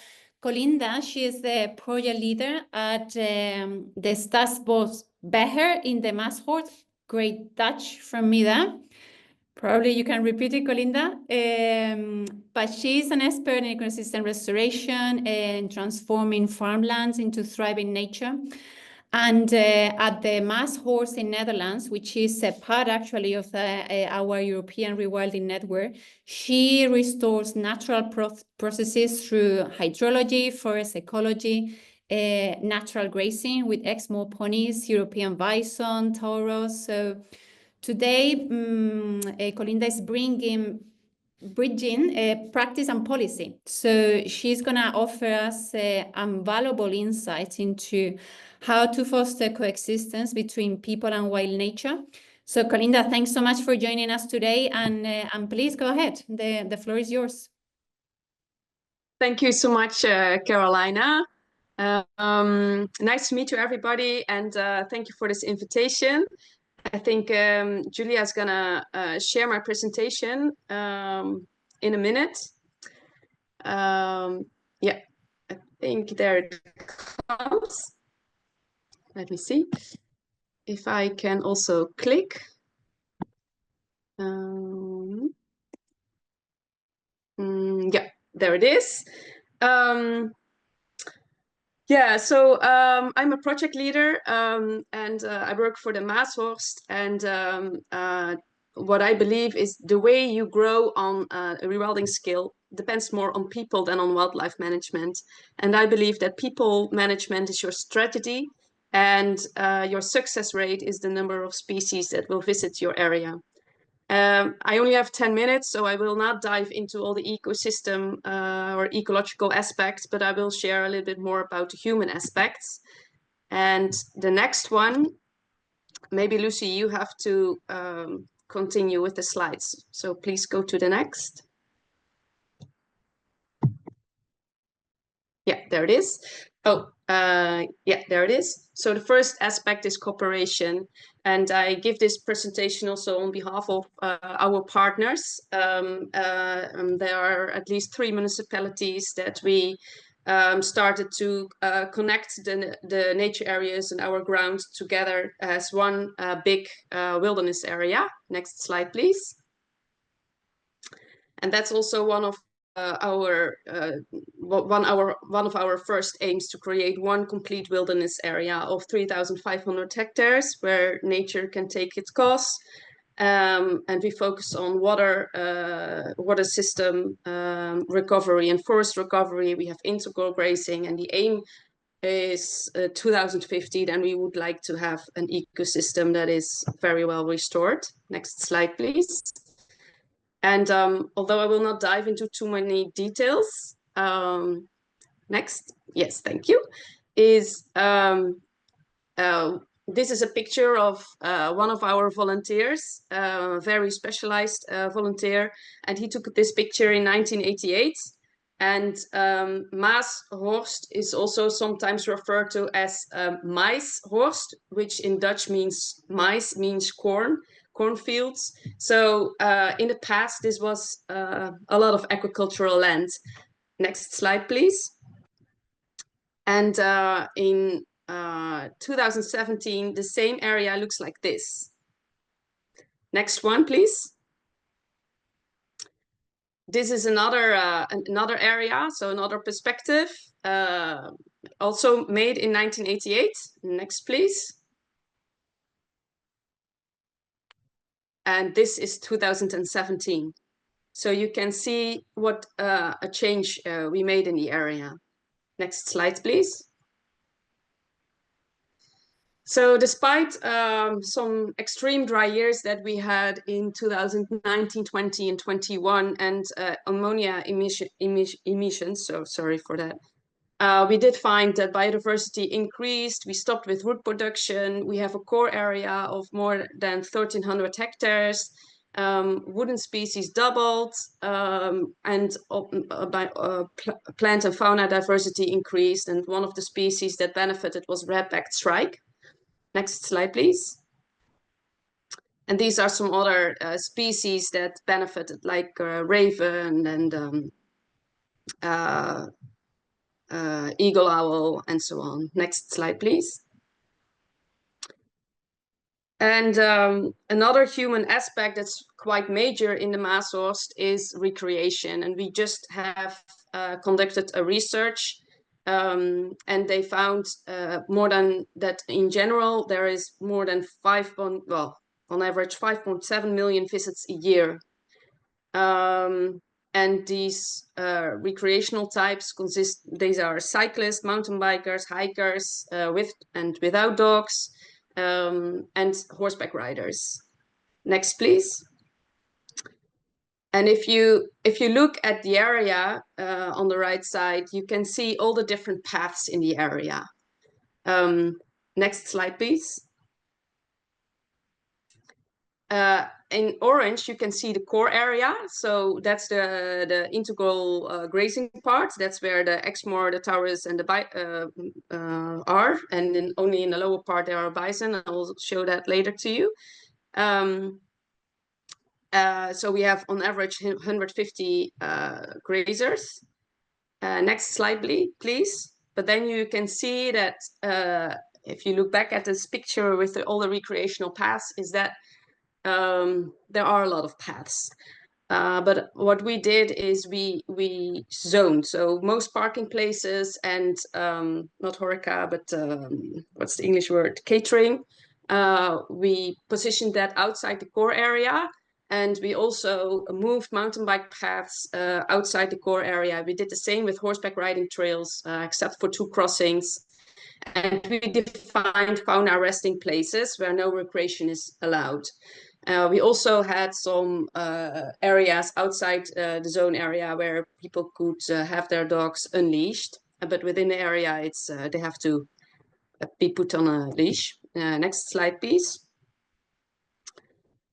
Colinda, she is the project leader at the Staatsbosbeheer in the Maashorst. Great Dutch from me there. Probably you can repeat it, Colinda. But she's an expert in ecosystem restoration and transforming farmlands into thriving nature. And at the Maashorst in Netherlands, which is a part actually of our European Rewilding network, she restores natural processes through hydrology, forest ecology, natural grazing with exmoor ponies, European bison, tauros. So today, Colinda is bridging practice and policy. So she's going to offer us invaluable insights into how to foster coexistence between people and wild nature. So Colinda, thanks so much for joining us today, and please go ahead. The floor is yours. Thank you so much, Carolina. Nice to meet you, everybody, and thank you for this invitation. I think Julia is gonna share my presentation in a minute. Yeah, I think there it comes. Let me see if I can also click. Yeah, there it is. Yeah, so I'm a project leader and I work for the Maashorst, and what I believe is the way you grow on a rewilding scale depends more on people than on wildlife management. And I believe that people management is your strategy, and your success rate is the number of species that will visit your area. I only have 10 minutes, so I will not dive into all the ecosystem or ecological aspects, but I will share a little bit more about the human aspects. And the next one, maybe Lucy, you have to continue with the slides. So please go to the next. Yeah, there it is. Oh, yeah, there it is. So the first aspect is cooperation. And I give this presentation also on behalf of our partners. There are at least 3 municipalities that we started to connect the nature areas and our grounds together as one big wilderness area. Next slide, please. And that's also one of one of our first aims to create one complete wilderness area of 3,500 hectares where nature can take its course. And we focus on water system recovery and forest recovery. We have integral grazing, and the aim is 2050, then we would like to have an ecosystem that is very well restored. Next slide, please. And although I will not dive into too many details, next, yes, thank you, is this is a picture of one of our volunteers, a very specialized volunteer, and he took this picture in 1988. And Maashorst is also sometimes referred to as Maashorst, which in Dutch means mais, means cornfields. So in the past, this was a lot of agricultural land. Next slide, please. And in 2017, the same area looks like this. Next one, please. This is another area, so another perspective, also made in 1988. Next, please. And this is 2017. So you can see what a change we made in the area. Next slide, please. So despite some extreme dry years that we had in 2019, 20, and 21, and ammonia emissions, so sorry for that, we did find that biodiversity increased. We stopped with wood production. We have a core area of more than 1,300 hectares. Wooden species doubled, and plant and fauna diversity increased. And one of the species that benefited was red-backed shrike. Next slide, please. And these are some other species that benefited, like raven and eagle owl, and so on. Next slide, please. And another human aspect that's quite major in the Maashorst is recreation. And we just have conducted a research, and they found more than that in general, there is more than on average 5.7 million visits a year. And these recreational types these are cyclists, mountain bikers, hikers, with and without dogs, and horseback riders. Next, please. And if you look at the area on the right side, you can see all the different paths in the area. Next slide, please. In orange, you can see the core area. So that's the integral grazing part. That's where the Exmoor, the Taurus, and the are. And then only in the lower part there are bison. I will show that later to you. So we have on average 150 grazers. Next slide, please. But then you can see that if you look back at this picture with all the recreational paths, is that there are a lot of paths. But what we did is we zoned. So most parking places and not horeca, but what's the English word? Catering. We positioned that outside the core area. And we also moved mountain bike paths outside the core area. We did the same with horseback riding trails, except for 2 crossings. And we defined fauna resting places where no recreation is allowed. We also had some areas outside the zone area where people could have their dogs unleashed. But within the area, it's they have to be put on a leash. Next slide, please.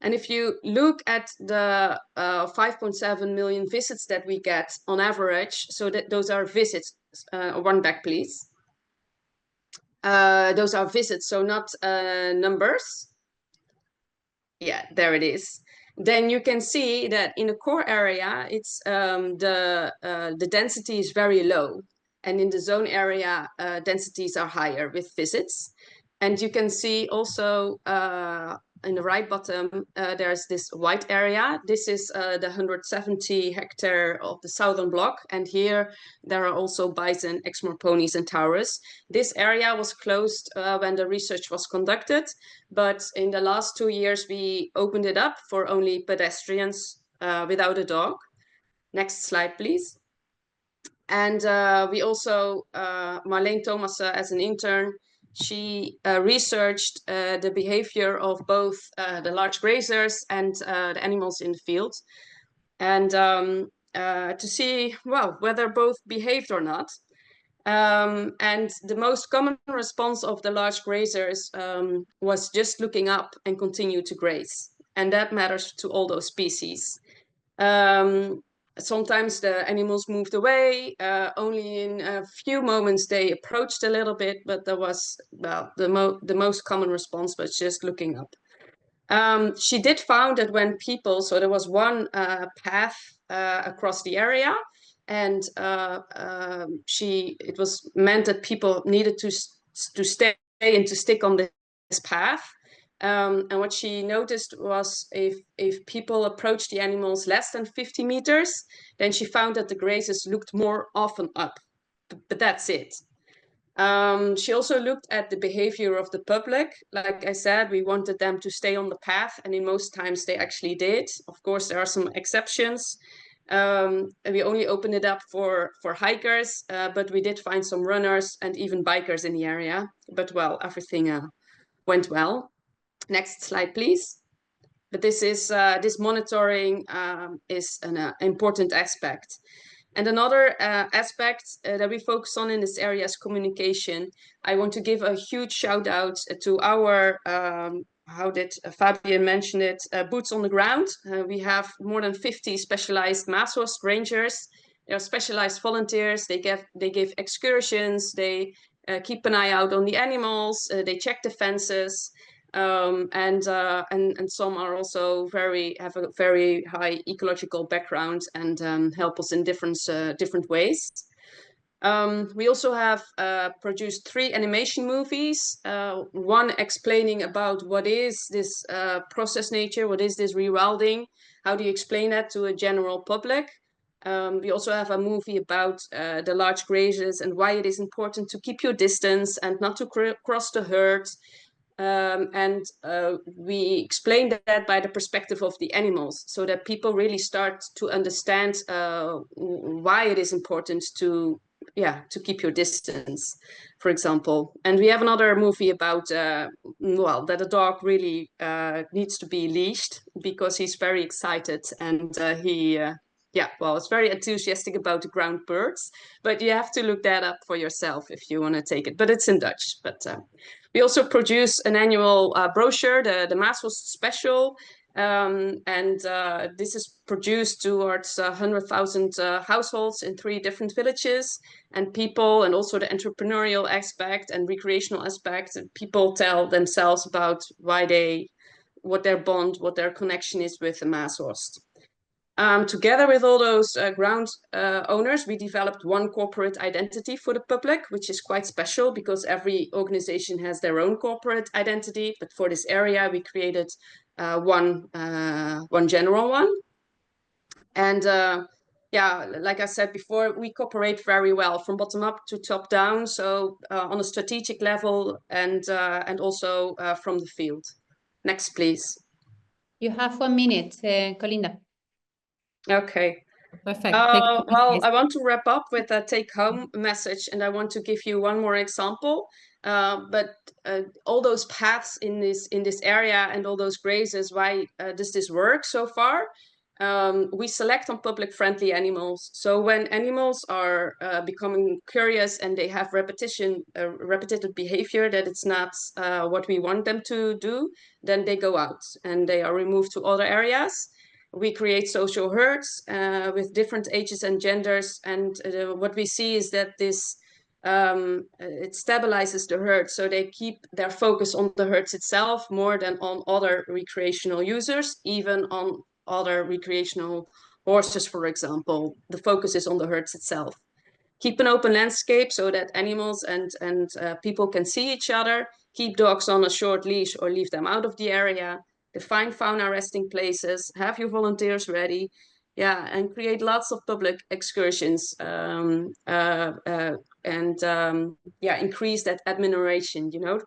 And if you look at the 5.7 million visits that we get on average, so that those are visits. One back, please. Those are visits, so not numbers. Yeah, there it is. Then you can see that in the core area, it's the density is very low, and in the zone area, densities are higher with visits. And you can see also in the right bottom, there's this white area. This is the 170 hectare of the southern block. And here there are also bison, exmoor ponies and taurus. This area was closed when the research was conducted. But in the last 2 years, we opened it up for only pedestrians without a dog. Next slide, please. And we also, Marleen Thomas as an intern, she researched the behavior of both the large grazers and the animals in the field, and to see, well, whether both behaved or not. And the most common response of the large grazers was just looking up and continue to graze. And that matters to all those species. Sometimes the animals moved away, only in a few moments they approached a little bit, but there was, well, the most common response was just looking up. She did found that when people, so there was one path across the area, and it was meant that people needed to stay and to stick on this path. And what she noticed was if people approached the animals less than 50 meters, then she found that the grazers looked more often up, but that's it. She also looked at the behavior of the public. Like I said, we wanted them to stay on the path, and in most times they actually did. Of course, there are some exceptions. And we only opened it up for hikers, but we did find some runners and even bikers in the area. But well, everything went well. Next slide, please. But this is this monitoring is an important aspect. And another aspect that we focus on in this area is communication. I want to give a huge shout out to our, how did Fabien mention it, boots on the ground. We have more than 50 specialized Maashorst rangers. They are specialized volunteers. They give excursions. They keep an eye out on the animals. They check the fences. And some are also have a very high ecological background and help us in different ways. We also have produced 3 animation movies, one explaining about what is this process nature, what is this rewilding, how do you explain that to a general public. We also have a movie about the large grazers and why it is important to keep your distance and not to cross the herd. We explain that by the perspective of the animals, so that people really start to understand why it is important to keep your distance, for example. And we have another movie about, well, that a dog really needs to be leashed because he's very excited and it's very enthusiastic about the ground birds. But you have to look that up for yourself if you want to take it. But it's in Dutch. But we also produce an annual brochure, the Maashorst Special. This is produced towards 100,000 households in 3 different villages, and people, and also the entrepreneurial aspect and recreational aspect. And people tell themselves about what their bond, what their connection is with the Maashorst. Together with all those ground owners, we developed one corporate identity for the public, which is quite special because every organization has their own corporate identity. But for this area, we created one general one. And like I said before, we cooperate very well from bottom up to top down. So on a strategic level and also from the field. Next, please. You have 1 minute, Colinda. Okay. Perfect. Well, I want to wrap up with a take-home message, and I want to give you one more example. But all those paths in this area and all those grazers, why does this work so far? We select on public-friendly animals. So when animals are becoming curious and they have repetitive behavior that it's not what we want them to do, then they go out and they are removed to other areas. We create social herds with different ages and genders, and what we see is that this it stabilizes the herd, so they keep their focus on the herds itself more than on other recreational users, even on other recreational horses, for example. The focus is on the herds itself. Keep an open landscape so that animals and people can see each other. Keep dogs on a short leash or leave them out of the area. define fauna resting places, have your volunteers ready, yeah, and create lots of public excursions, yeah, increase that admiration, you know.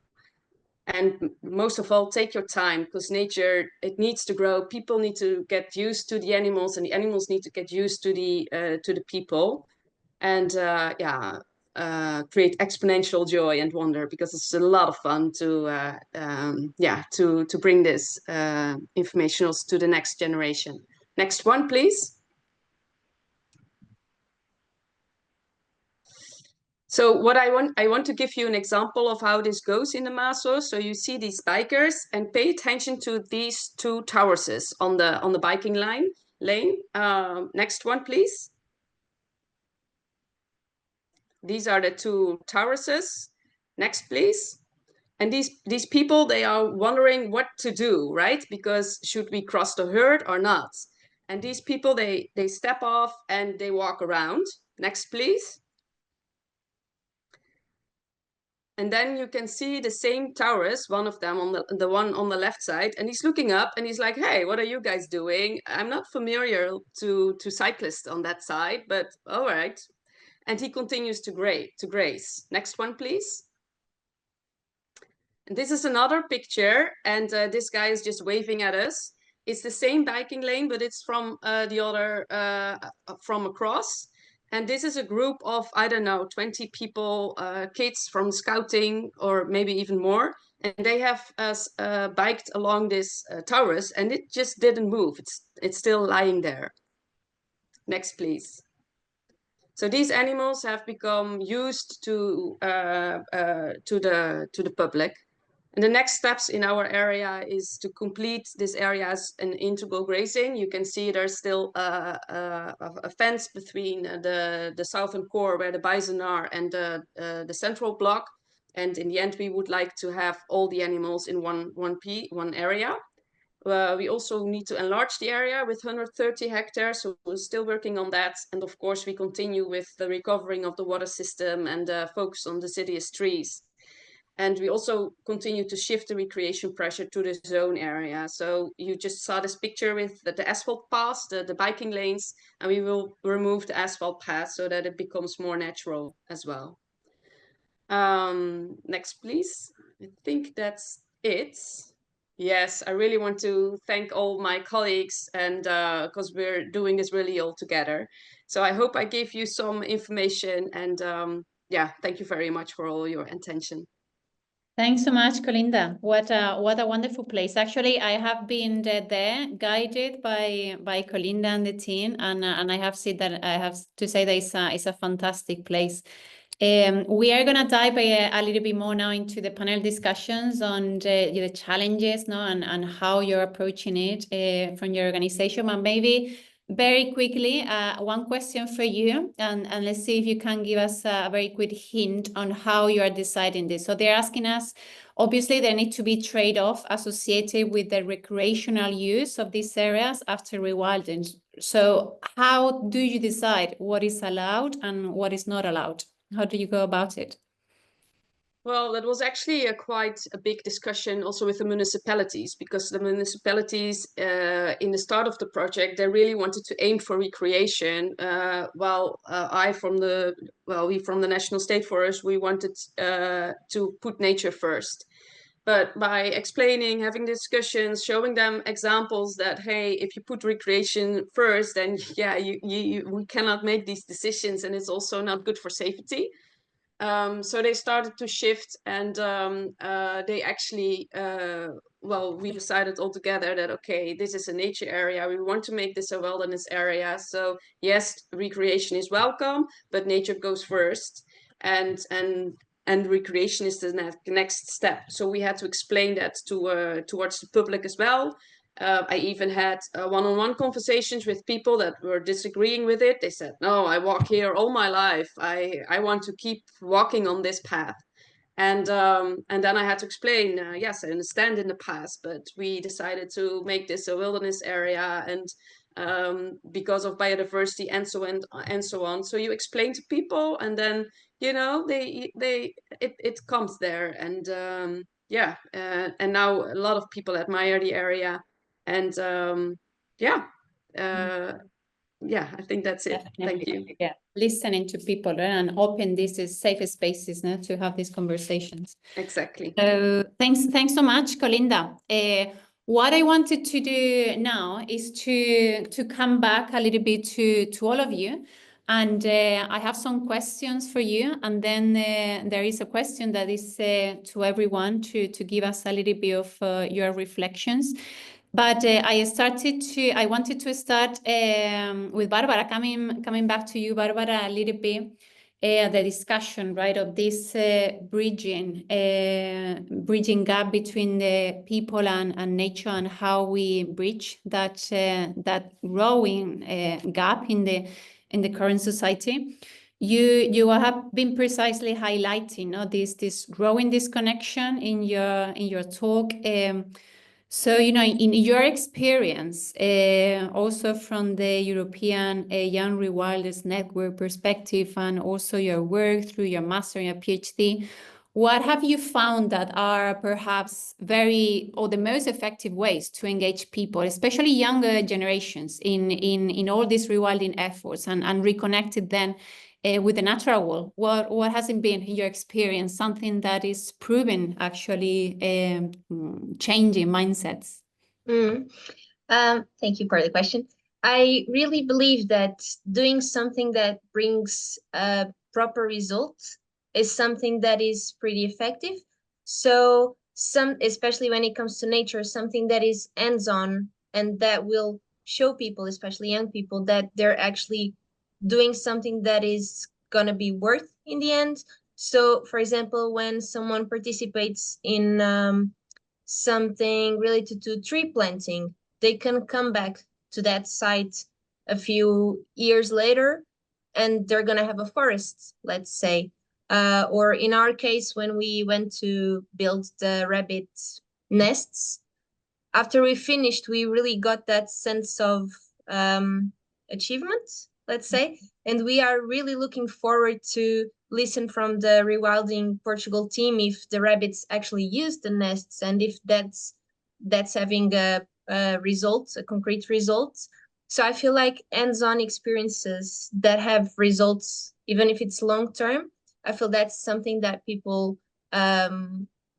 And most of all, take your time, because nature, it needs to grow. People need to get used to the animals, and the animals need to get used to the people. And yeah, create exponential joy and wonder, because it's a lot of fun to yeah, to bring this informationals to the next generation. Next one, please. So what I want to give you an example of how this goes in the Maashorst. So you see these bikers, and pay attention to these two towers on the biking lane. Next one, please. These are the two towers. Next, please. And these people, they are wondering what to do, right? Because should we cross the herd or not? And these people, they step off and they walk around. Next, please. And then you can see the same towers, one of them on the one on the left side, and he's looking up and he's like, hey, what are you guys doing? I'm not familiar to cyclists on that side, but all right. And he continues to graze. Next one, please. And this is another picture, and this guy is just waving at us. It's the same biking lane, but it's from the other, from across. And this is a group of, I don't know, 20 people, kids from scouting, or maybe even more. And they have biked along this towers, and it just didn't move. It's still lying there. Next, please. So these animals have become used to the public. And the next steps in our area is to complete this area as an integral grazing. You can see there's still a fence between the southern core where the bison are and the central block. And in the end, we would like to have all the animals in one area. We also need to enlarge the area with 130 hectares, so we're still working on that. And of course, we continue with the recovering of the water system and focus on deciduous trees. And we also continue to shift the recreation pressure to the zone area. So you just saw this picture with the asphalt paths, the biking lanes, and we will remove the asphalt path so that it becomes more natural as well. Next, please. I think that's it. Yes, I really want to thank all my colleagues, and because we're doing this really all together. So I hope I gave you some information, and yeah, thank you very much for all your attention. Thanks so much, Colinda. What a wonderful place. Actually, I have been there, guided by Colinda and the team, and I have said that I have to say that it's a fantastic place. We are going to dive a little bit more now into the panel discussions on the challenges, no, and how you're approaching it from your organization. And maybe very quickly, one question for you, and let's see if you can give us a very quick hint on how you are deciding this. So they're asking us, obviously, there need to be trade-off associated with the recreational use of these areas after rewilding. So how do you decide what is allowed and what is not allowed? How do you go about it? Well, that was actually quite a big discussion also with the municipalities, because the municipalities in the start of the project, they really wanted to aim for recreation, while we from the National State Forest, we wanted to put nature first. But by explaining, having discussions, showing them examples that, hey, if you put recreation first, then yeah, we cannot make these decisions, and it's also not good for safety. So they started to shift, and they actually, we decided all together that, okay, this is a nature area. We want to make this a wilderness area. So yes, recreation is welcome, but nature goes first. And recreation is the next step. So we had to explain that towards the public as well. I even had one-on-one conversations with people that were disagreeing with it. They said, no, I walk here all my life. I want to keep walking on this path. And then I had to explain, yes, I understand in the past, but we decided to make this a wilderness area, and because of biodiversity and so on. So you explain to people, and then, you know, it comes there. And yeah, and now a lot of people admire the area, and yeah, yeah, I think that's it. Thank you. Yeah, listening to people and open these safe spaces, no, to have these conversations. Exactly. So thanks so much, Colinda. What I wanted to do now is to come back a little bit to all of you, and I have some questions for you, and then there is a question that is to everyone to give us a little bit of your reflections. But I wanted to start with Barbara, coming back to you, Barbara, a little bit. The discussion, right, of this bridging gap between the people and nature, and how we bridge that growing gap in the current society. You have been precisely highlighting, no, this growing disconnection in your talk. So, in your experience, also from the European Young Rewilders Network perspective, and also your work through your master and your PhD, what have you found that are perhaps or the most effective ways to engage people, especially younger generations, in all these rewilding efforts, and reconnected then with the natural world? What hasn't been, in your experience, something that is proven actually changing mindsets? Thank you for the question. I really believe that doing something that brings proper results is something that is pretty effective. So especially when it comes to nature, something that is hands-on and that will show people, especially young people, that they're actually doing something that is going to be worth in the end. So, for example, when someone participates in something related to tree planting, they can come back to that site a few years later, and they're going to have a forest, let's say. Or in our case, when we went to build the rabbit nests, after we finished, we really got that sense of achievement, let's say. And we are really looking forward to listen from the Rewilding Portugal team if the rabbits actually use the nests, and if that's having a result, a concrete result. So I feel like hands-on experiences that have results, even if it's long-term, I feel that's something that people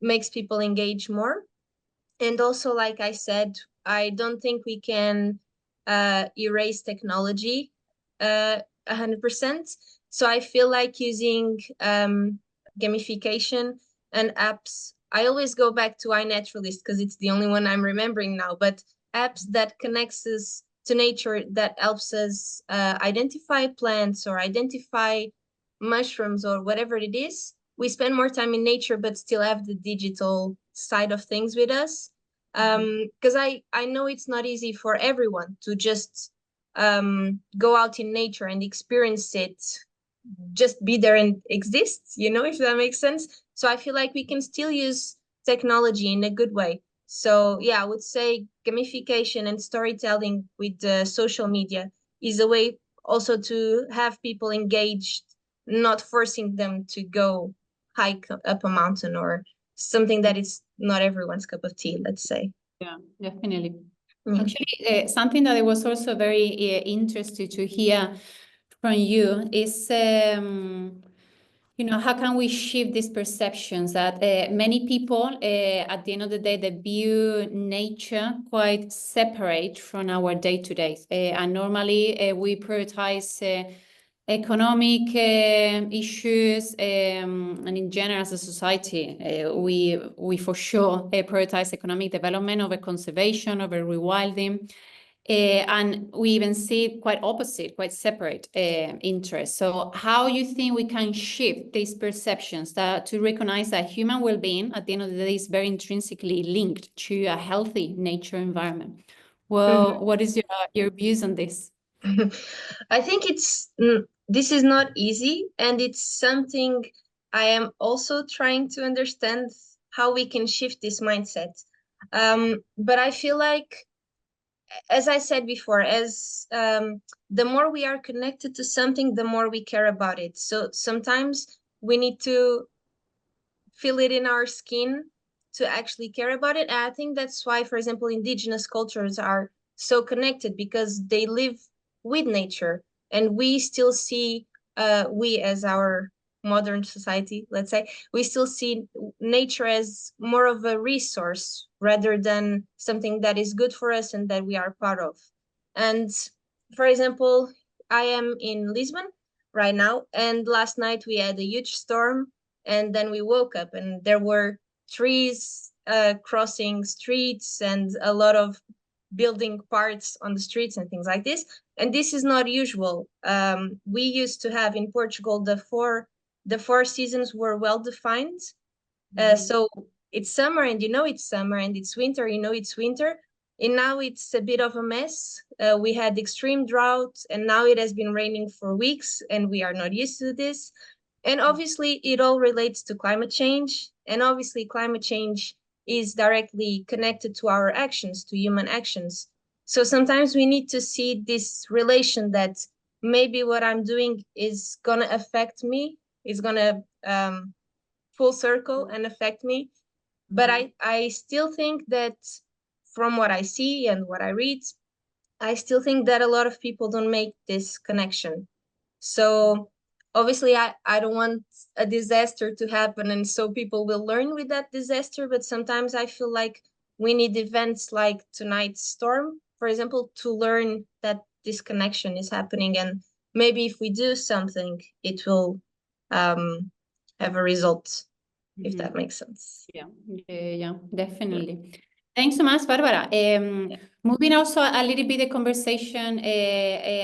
makes people engage more. And also, like I said, I don't think we can erase technology 100%. So I feel like using gamification and apps. I always go back to iNaturalist because it's the only one I'm remembering now, but apps that connects us to nature, that helps us identify plants or identify mushrooms or whatever it is. We spend more time in nature, but still have the digital side of things with us. Because I know it's not easy for everyone to just go out in nature and experience it, just be there and exist, if that makes sense. So I feel like we can still use technology in a good way. So yeah, I would say gamification and storytelling with social media is a way also to have people engaged, not forcing them to go hike up a mountain or something that is not everyone's cup of tea, let's say. Yeah, definitely. Actually, something that I was also very interested to hear from you is, how can we shift these perceptions that many people, at the end of the day, they view nature quite separate from our day-to-day. And normally we prioritize economic issues, and in general as a society, we for sure prioritize economic development over conservation, over rewilding. And we even see quite opposite, quite separate interests. So how you think we can shift these perceptions to recognize that human well-being at the end of the day is very intrinsically linked to a healthy nature environment? Well, what is your views on this? I think this is not easy, and it's something I am also trying to understand how we can shift this mindset. But I feel like, as I said before, as the more we are connected to something, the more we care about it. So sometimes we need to feel it in our skin to actually care about it. And I think that's why, for example, indigenous cultures are so connected, because they live with nature, and we still see, we as our modern society, let's say, we still see nature as more of a resource rather than something that is good for us and that we are part of. And for example, I am in Lisbon right now, and last night we had a huge storm, and then we woke up and there were trees crossing streets and a lot of building parts on the streets and things like this. And this is not usual. We used to have in Portugal the four seasons were well defined. So it's summer, and you know it's summer, and it's winter, you know it's winter. And now it's a bit of a mess. We had extreme drought, and now it has been raining for weeks, and we are not used to this. And obviously, it all relates to climate change. And obviously, climate change is directly connected to our actions, to human actions. So sometimes we need to see this relation that maybe what I'm doing is going to affect me, is going to full circle and affect me. But I still think that from what I see and what I read, I still think that a lot of people don't make this connection. So obviously I don't want a disaster to happen, and so people will learn with that disaster. But sometimes I feel like we need events like tonight's storm, for example, to learn that this connection is happening. And maybe if we do something, it will have a result, if that makes sense. Yeah, definitely. Thanks so much, Barbara. Moving also a little bit the conversation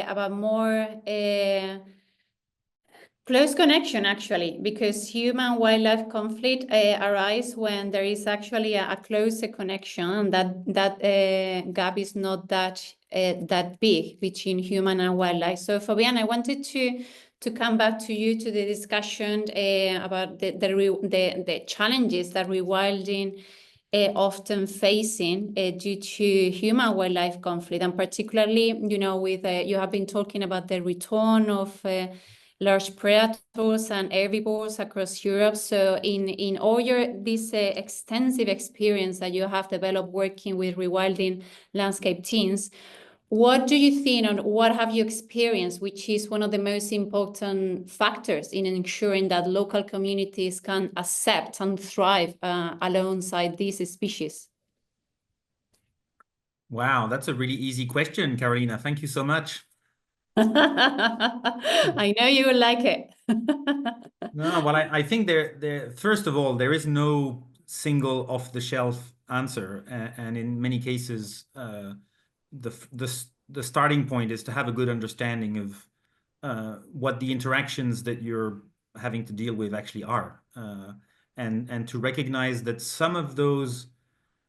about more close connection, actually, because human-wildlife conflict arise when there is actually a closer connection, and that gap is not that big between human and wildlife. So, Fabien, I wanted to come back to you to the discussion about the challenges that rewilding often facing due to human-wildlife conflict, and particularly, you know, with you have been talking about the return of large predators and herbivores across Europe. So in all this extensive experience that you have developed working with rewilding landscape teams, what do you think, and what have you experienced, which is one of the most important factors in ensuring that local communities can accept and thrive alongside these species? Wow, that's a really easy question, Carolina. Thank you so much. I know you will like it. No, well, I think first of all, there is no single off-the-shelf answer, and in many cases, the starting point is to have a good understanding of what the interactions that you're having to deal with actually are, and to recognize that some of those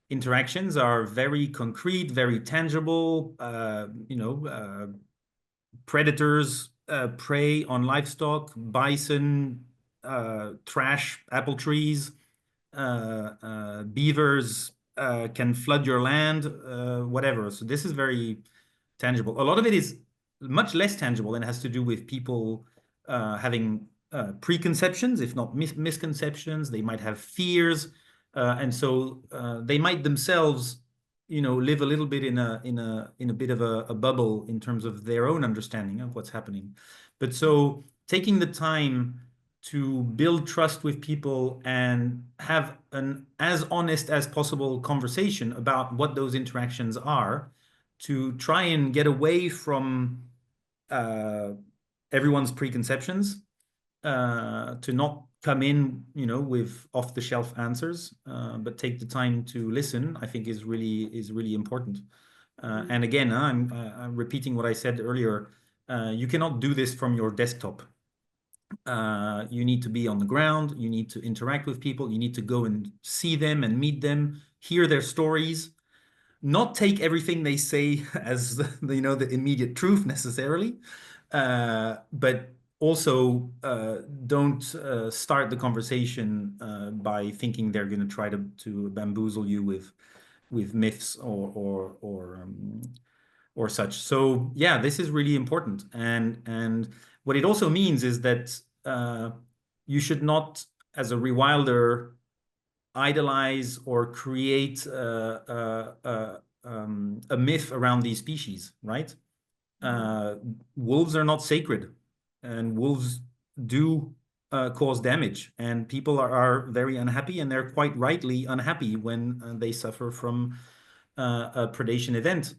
interactions are very concrete, very tangible. Predators prey on livestock, bison trash apple trees, beavers can flood your land, whatever. So this is very tangible. A lot of it is much less tangible and has to do with people having preconceptions, if not misconceptions. They might have fears, and so they might themselves, live a little bit in a bit of a bubble in terms of their own understanding of what's happening. But so taking the time to build trust with people and have an as honest as possible conversation about what those interactions are, to try and get away from everyone's preconceptions, to not come in, with off-the-shelf answers, but take the time to listen, I think is really important. And again, I'm repeating what I said earlier. You cannot do this from your desktop. You need to be on the ground. You need to interact with people. You need to go and see them and meet them, hear their stories, not take everything they say as the immediate truth necessarily, but also don't start the conversation by thinking they're going to try to bamboozle you with myths or such. So yeah, this is really important. And what it also means is that you should not, as a rewilder, idolize or create a myth around these species, right? Wolves are not sacred, and wolves do cause damage, and people are very unhappy, and they're quite rightly unhappy when they suffer from a predation event.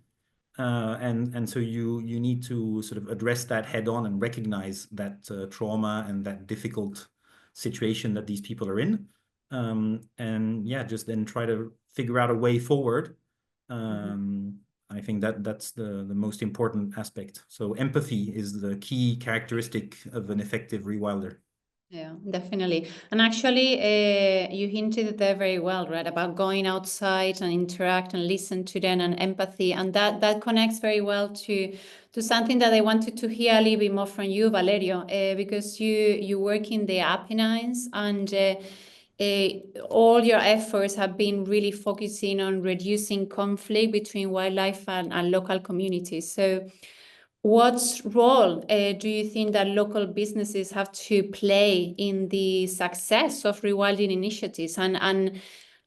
And so you need to sort of address that head on and recognize that trauma and that difficult situation that these people are in. And yeah, just then try to figure out a way forward. I think that's the most important aspect. So empathy is the key characteristic of an effective rewilder. Yeah, definitely. And actually, you hinted there very well, right, about going outside and interact and listen to them and empathy. And that connects very well to something that I wanted to hear a little bit more from you, Valerio, because you work in the Apennines, and all your efforts have been really focusing on reducing conflict between wildlife and local communities. So what role do you think that local businesses have to play in the success of rewilding initiatives? And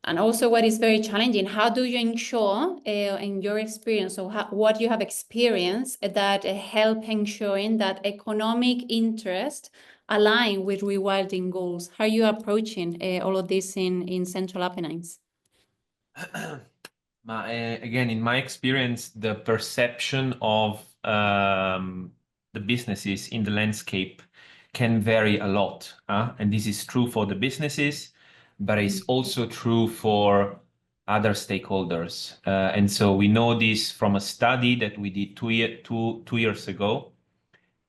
also, what is very challenging, how do you ensure, in your experience, or what you have experienced, that help ensuring that economic interest align with rewilding goals? How are you approaching all of this in Central Apennines? Again, in my experience, the perception of the businesses in the landscape can vary a lot. And this is true for the businesses, but it's also true for other stakeholders. And so we know this from a study that we did two years ago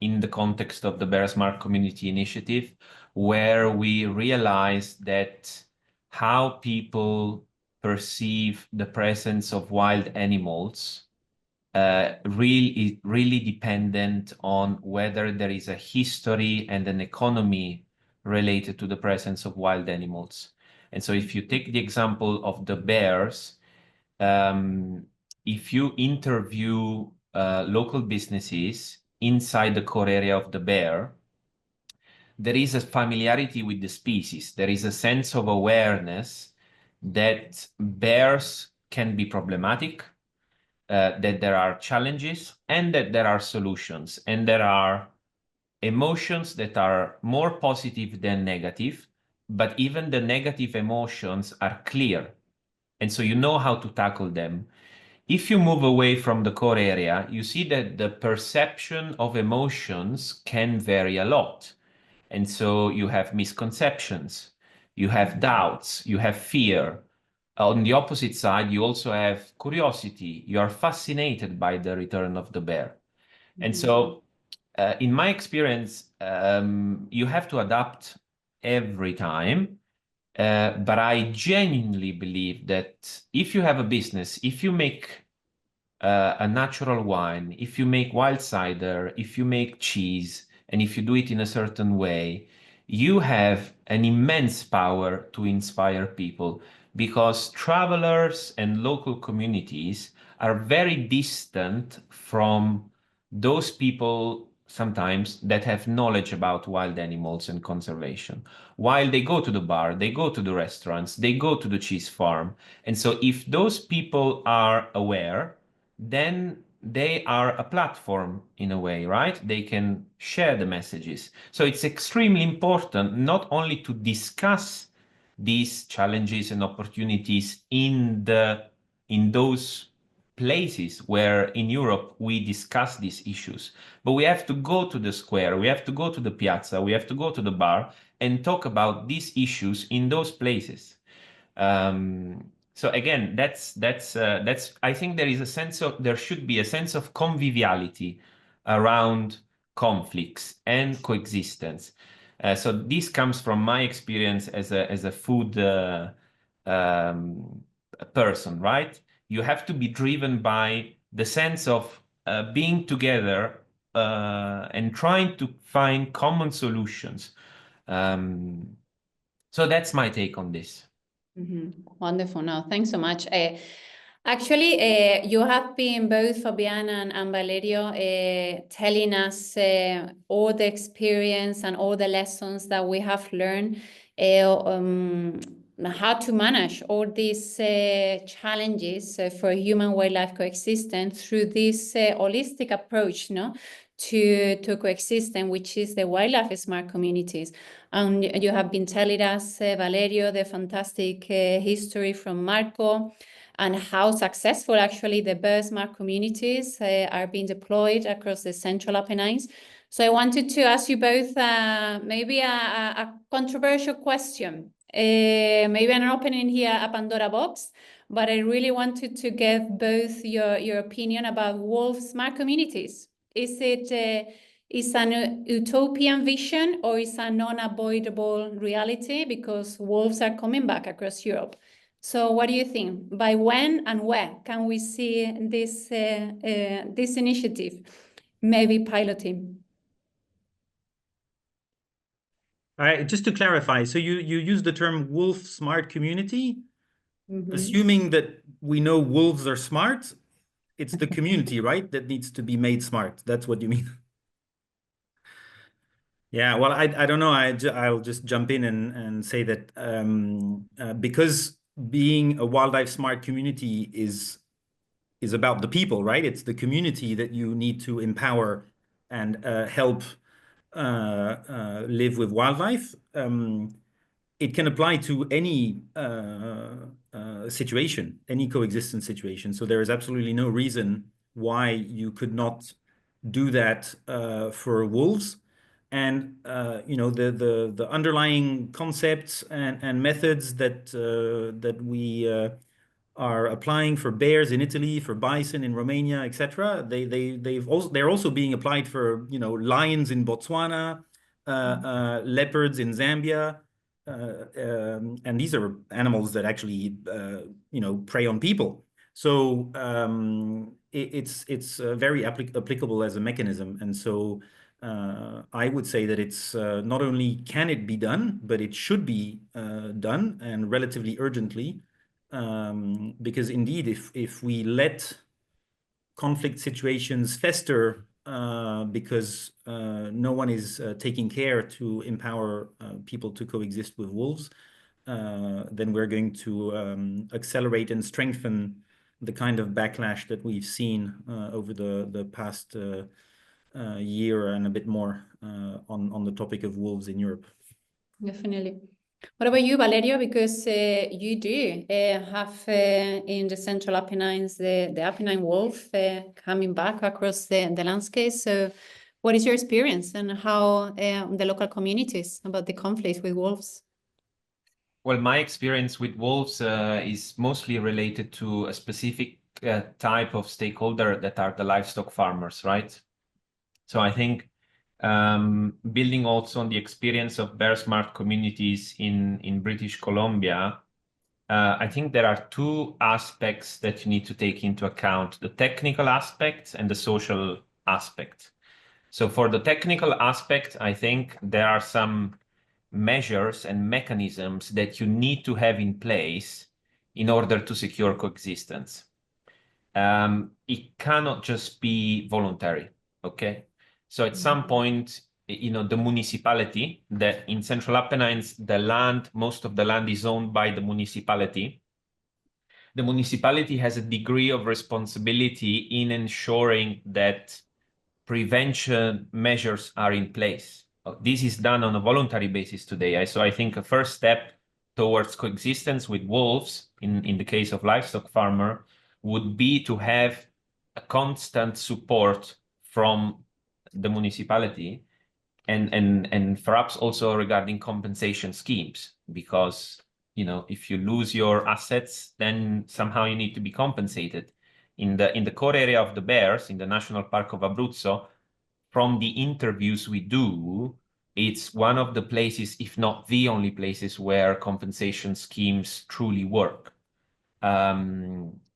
in the context of the Bearsmark Community Initiative, where we realized that how people perceive the presence of wild animals really dependent on whether there is a history and an economy related to the presence of wild animals. And so if you take the example of the bears, if you interview local businesses inside the core area of the bear, there is a familiarity with the species. There is a sense of awareness that bears can be problematic, that there are challenges, and that there are solutions. And there are emotions that are more positive than negative, but even the negative emotions are clear. And so you know how to tackle them. If you move away from the core area, you see that the perception of emotions can vary a lot. And so you have misconceptions, you have doubts, you have fear. On the opposite side, you also have curiosity. You are fascinated by the return of the bear. And so in my experience, you have to adapt every time. But I genuinely believe that if you have a business, if you make a natural wine, if you make wild cider, if you make cheese, and if you do it in a certain way, you have an immense power to inspire people, because travelers and local communities are very distant from those people sometimes that have knowledge about wild animals and conservation. While they go to the bar, they go to the restaurants, they go to the cheese farm. And so if those people are aware, then they are a platform in a way, right? They can share the messages. So it's extremely important not only to discuss these challenges and opportunities in those places where in Europe we discuss these issues, but we have to go to the square, we have to go to the piazza, we have to go to the bar and talk about these issues in those places. So again, that's I think there should be a sense of conviviality around conflicts and coexistence. So this comes from my experience as a food person, right? You have to be driven by the sense of being together and trying to find common solutions. So that's my take on this. Wonderful. No, thanks so much. Actually, you have been, both Fabien and Valerio, telling us all the experience and all the lessons that we have learned how to manage all these challenges for human-wildlife coexistence through this holistic approach, no, to coexistence, which is the wildlife smart communities. And you have been telling us, Valerio, the fantastic history from Marco, and how successful actually the bird smart communities are being deployed across the Central Apennines. So I wanted to ask you both maybe a controversial question. Maybe I'm opening here a Pandora box, but I really wanted to get both your opinion about wolf smart communities. Is it is an utopian vision or is a non-avoidable reality because wolves are coming back across Europe? So what do you think? By when and where can we see this this initiative maybe piloting? Just to clarify, so you use the term wolf smart community, assuming that we know wolves are smart. It's the community, right, that needs to be made smart. That's what you mean. Yeah, well, I don't know. I'll just jump in and say that because being a wildlife smart community is about the people, right? It's the community that you need to empower and help live with wildlife. It can apply to any situation, any coexistence situation. So there is absolutely no reason why you could not do that for wolves. And you know, the underlying concepts and methods that we are applying for bears in Italy, for bison in Romania, etc. They're also being applied for, you know, lions in Botswana, leopards in Zambia, and these are animals that actually you know, prey on people. So it's very applicable as a mechanism, and so I would say that it's not only can it be done, but it should be done, and relatively urgently. Because indeed, if we let conflict situations fester because no one is taking care to empower people to coexist with wolves, then we're going to accelerate and strengthen the kind of backlash that we've seen over the past year and a bit more on the topic of wolves in Europe. Definitely. What about you, Valerio? Because you do have in the Central Apennines the Apennine wolf coming back across the landscape. So what is your experience and how the local communities about the conflict with wolves? Well, my experience with wolves is mostly related to a specific type of stakeholder that are the livestock farmers, right? So I think building also on the experience of bear smart communities in British Columbia, I think there are two aspects that you need to take into account: the technical aspects and the social aspect. So for the technical aspect, I think there are some measures and mechanisms that you need to have in place in order to secure coexistence. It cannot just be voluntary, okay? So at some point, you know, the municipality, that in Central Apennines, the land, most of the land is owned by the municipality. The municipality has a degree of responsibility in ensuring that prevention measures are in place. This is done on a voluntary basis today. So I think a first step towards coexistence with wolves, in the case of livestock farmer, would be to have a constant support from the municipality, and perhaps also regarding compensation schemes, because, you know, if you lose your assets, then somehow you need to be compensated. In the core area of the bears, in the National Park of Abruzzo, from the interviews we do, it's one of the places, if not the only places, where compensation schemes truly work.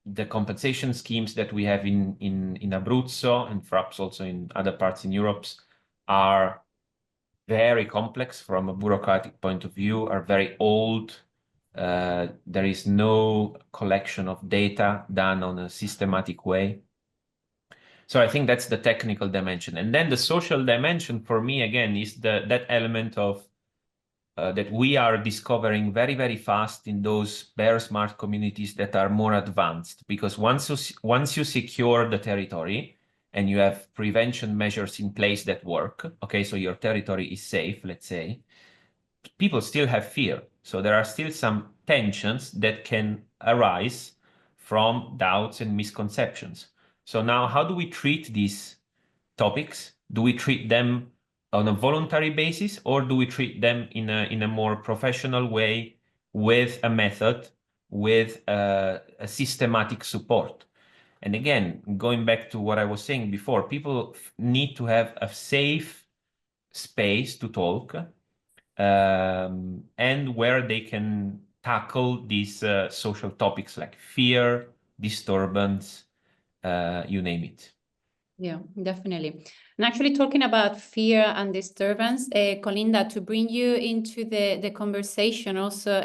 The compensation schemes that we have in Abruzzo, and perhaps also in other parts in Europe, are very complex from a bureaucratic point of view, are very old. There is no collection of data done on a systematic way. So I think that's the technical dimension. And then the social dimension for me, again, is that element of that we are discovering very, very fast in those bear smart communities that are more advanced. Because once you secure the territory and you have prevention measures in place that work, okay, so your territory is safe, let's say, people still have fear. So there are still some tensions that can arise from doubts and misconceptions. So now, how do we treat these topics? Do we treat them on a voluntary basis, or do we treat them in a more professional way with a method, with a systematic support? And again, going back to what I was saying before, people need to have a safe space to talk, and where they can tackle these social topics like fear, disturbance, you name it. Yeah, definitely. And actually talking about fear and disturbance, Colinda, to bring you into the conversation also,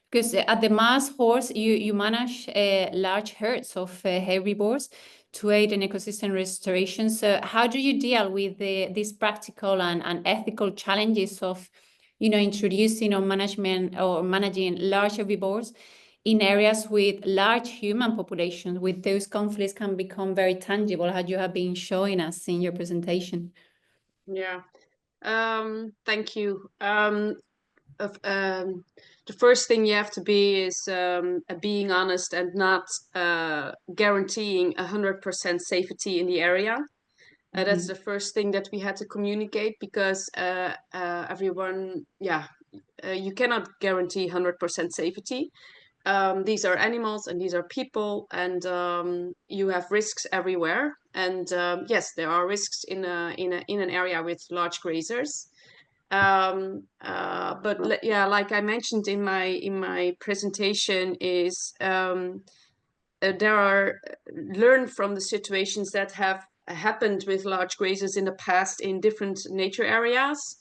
because at the Maashorst, you manage large herds of herbivores to aid in ecosystem restoration. So how do you deal with these practical and ethical challenges of, introducing or managing large herbivores in areas with large human populations, with those conflicts can become very tangible, as you have been showing us in your presentation? Yeah, thank you. The first thing you have to be is being honest and not guaranteeing 100% safety in the area. That's the first thing that we had to communicate, because everyone, you cannot guarantee 100% safety. These are animals and these are people, and you have risks everywhere. And yes, there are risks in an area with large grazers. But like I mentioned in my presentation, is there are learn from the situations that have happened with large grazers in the past in different nature areas.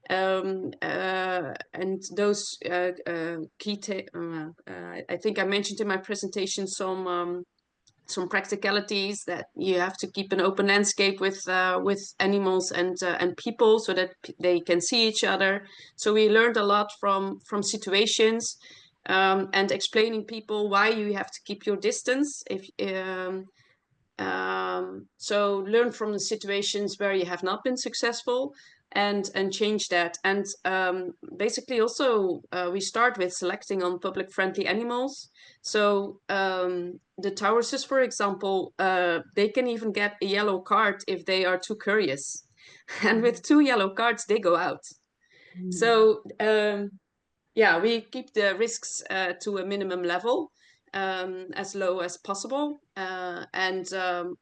And those key, I think I mentioned in my presentation some practicalities, that you have to keep an open landscape with animals and people, so that they can see each other. So we learned a lot from situations, and explaining people why you have to keep your distance. So learn from the situations where you have not been successful, and change that. And basically also we start with selecting on public friendly animals. So the tauruses, for example, they can even get a yellow card if they are too curious. And with 2 yellow cards, they go out. So we keep the risks to a minimum level, as low as possible, and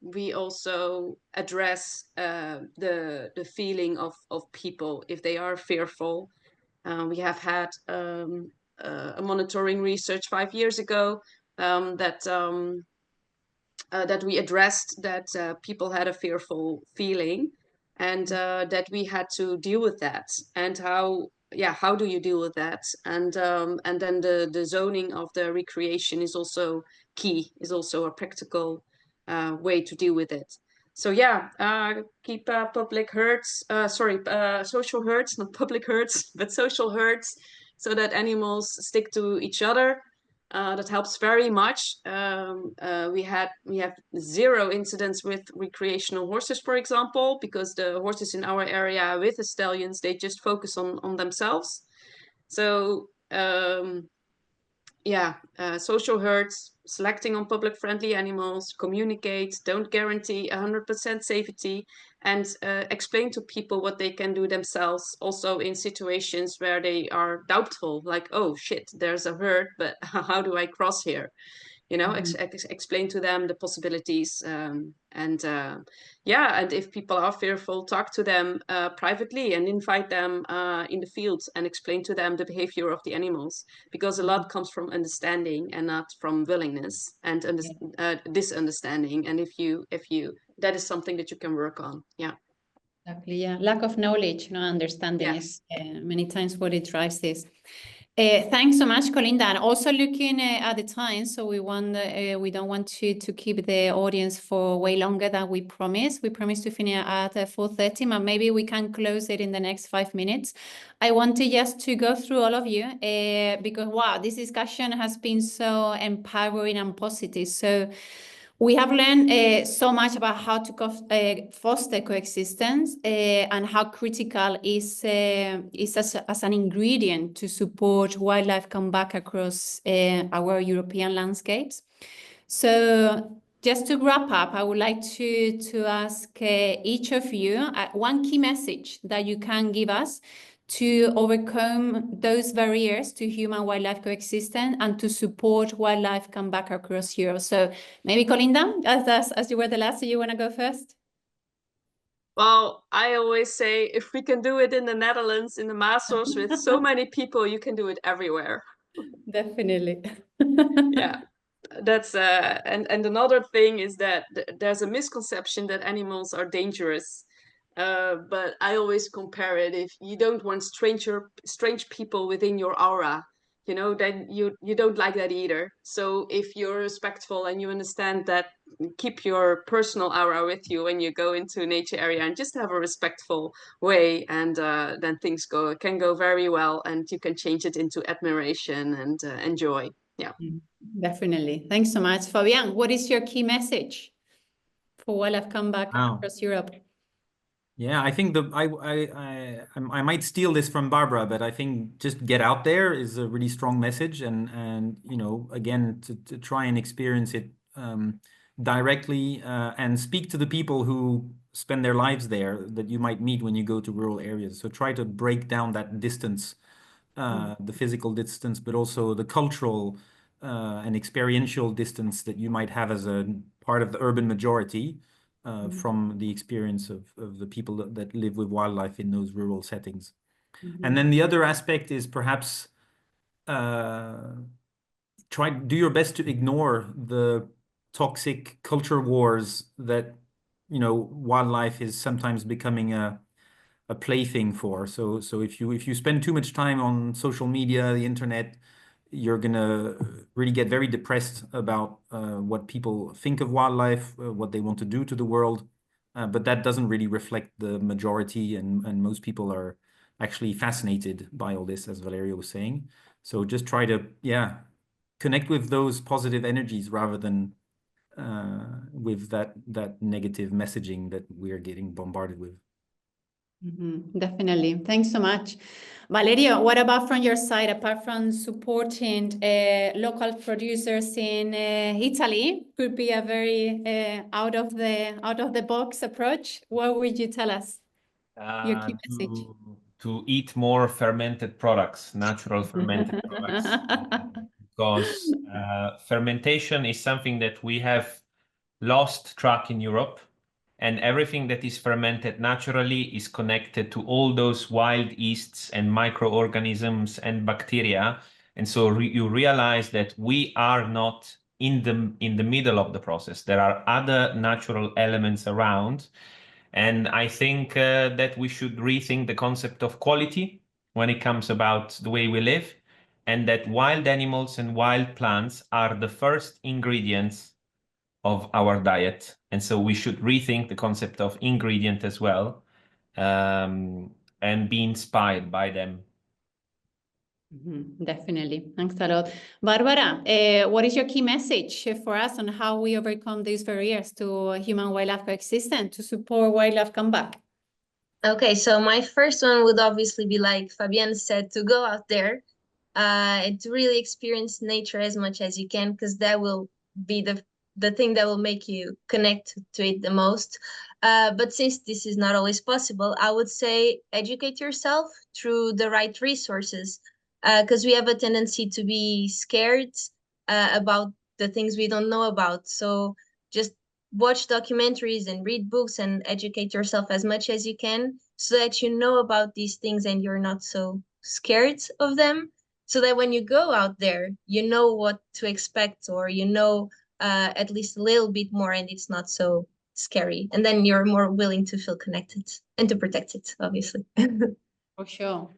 we also address the feeling of people if they are fearful. We have had a monitoring research 5 years ago, that we addressed that people had a fearful feeling, and that we had to deal with that. And how do you deal with that? And then the zoning of the recreation is also key, is also a practical way to deal with it. So keep public herds, social herds, not public herds, but social herds, so that animals stick to each other. That helps very much. We have 0 incidents with recreational horses, for example, because the horses in our area with the stallions, they just focus on themselves. So social herds, selecting on public friendly animals, communicate, don't guarantee 100% safety, and explain to people what they can do themselves, also in situations where they are doubtful, like, oh shit, there's a herd, but how do I cross here? Explain to them the possibilities, and if people are fearful, talk to them privately and invite them in the field and explain to them the behavior of the animals, because a lot comes from understanding and not from willingness and disunderstanding. And if you that is something that you can work on. Exactly. Lack of knowledge, understanding is many times what it drives this. Thanks so much, Colinda. And also looking at the time, so we don't want to keep the audience for way longer than we promised. We promised to finish at 4:30, but maybe we can close it in the next 5 minutes. I wanted just to go through all of you because, wow, this discussion has been so empowering and positive. So we have learned so much about how to foster coexistence and how critical is as an ingredient to support wildlife comeback across our European landscapes. So just to wrap up, I would like to ask each of you one key message that you can give us to overcome those barriers to human-wildlife coexistence and to support wildlife comeback across Europe. So maybe Colinda, as you were the last, so you want to go first? Well, I always say if we can do it in the Netherlands, in the Maashorst, with so many people, you can do it everywhere. Definitely. Yeah. That's and another thing is that there's a misconception that animals are dangerous. But I always compare it, if you don't want strange people within your aura, you know, then you don't like that either. So if you're respectful and you understand that, keep your personal aura with you when you go into a nature area and just have a respectful way, and then things can go very well, and you can change it into admiration and enjoy. Yeah. Definitely. Thanks so much. Fabien, what is your key message for wildlife comeback across Europe? Yeah, I think I might steal this from Barbara, but I think just get out there is a really strong message, and you know, again, to try and experience it directly and speak to the people who spend their lives there that you might meet when you go to rural areas. So try to break down that distance, the physical distance, but also the cultural and experiential distance that you might have as a part of the urban majority. From the experience of the people that live with wildlife in those rural settings. And then the other aspect is perhaps do your best to ignore the toxic culture wars that, you know, wildlife is sometimes becoming a plaything for. So if you spend too much time on social media, the internet, you're gonna really get very depressed about what people think of wildlife, what they want to do to the world, but that doesn't really reflect the majority, and most people are actually fascinated by all this, as Valerio was saying. So just try to, connect with those positive energies rather than with that negative messaging that we're getting bombarded with. Definitely. Thanks so much. Valerio, what about from your side, apart from supporting local producers in Italy, could be a very out of the box approach. What would you tell us? Your key message? To eat more fermented products, natural fermented products, because fermentation is something that we have lost track in Europe. And everything that is fermented naturally is connected to all those wild yeasts and microorganisms and bacteria. And so you realize that we are not in the middle of the process. There are other natural elements around. And I think that we should rethink the concept of quality when it comes about the way we live, and that wild animals and wild plants are the first ingredients of our diet. And so we should rethink the concept of ingredient as well, and be inspired by them. Definitely. Thanks a lot. Barbara, what is your key message for us on how we overcome these barriers to human-wildlife coexistence to support wildlife comeback? Okay, so my first one would obviously be, like Fabien said, to go out there and to really experience nature as much as you can, because that will be the thing that will make you connect to it the most. But since this is not always possible, I would say educate yourself through the right resources, because we have a tendency to be scared about the things we don't know about. So just watch documentaries and read books and educate yourself as much as you can, so that you know about these things and you're not so scared of them, so that when you go out there, you know what to expect, or you know at least a little bit more, and it's not so scary, and then you're more willing to feel connected and to protect it, obviously. For sure.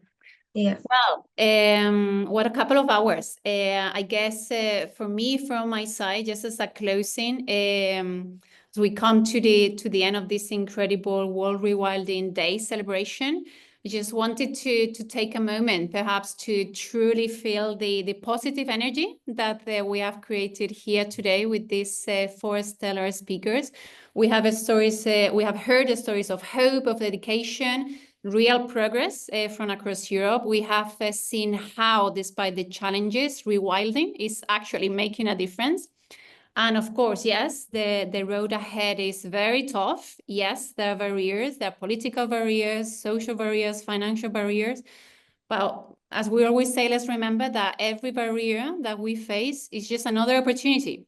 Yeah. Well, what a couple of hours. I guess for me, from my side, just as a closing, as we come to the end of this incredible World Rewilding Day celebration, I just wanted to take a moment, perhaps, to truly feel the positive energy that we have created here today with these 4 stellar speakers. We have heard the stories of hope, of dedication, real progress from across Europe. We have seen how, despite the challenges, rewilding is actually making a difference. And of course, yes, the road ahead is very tough. Yes, there are barriers, there are political barriers, social barriers, financial barriers. But as we always say, let's remember that every barrier that we face is just another opportunity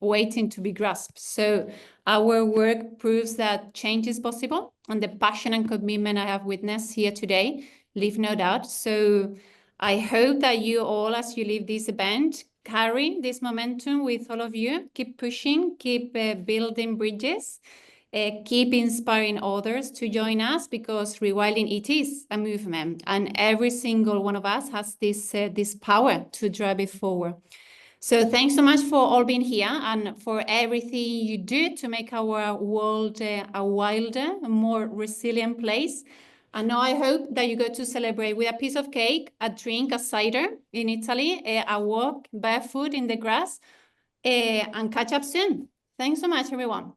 waiting to be grasped. So our work proves that change is possible, and the passion and commitment I have witnessed here today leave no doubt. So I hope that you all, as you leave this event, carry this momentum with all of you. Keep pushing, keep building bridges. Keep inspiring others to join us, because rewilding, it is a movement, and every single one of us has this power to drive it forward. So thanks so much for all being here and for everything you do to make our world a wilder, a more resilient place. And now I hope that you go to celebrate with a piece of cake, a drink, a cider in Italy, a walk barefoot in the grass, and catch up soon. Thanks so much, everyone.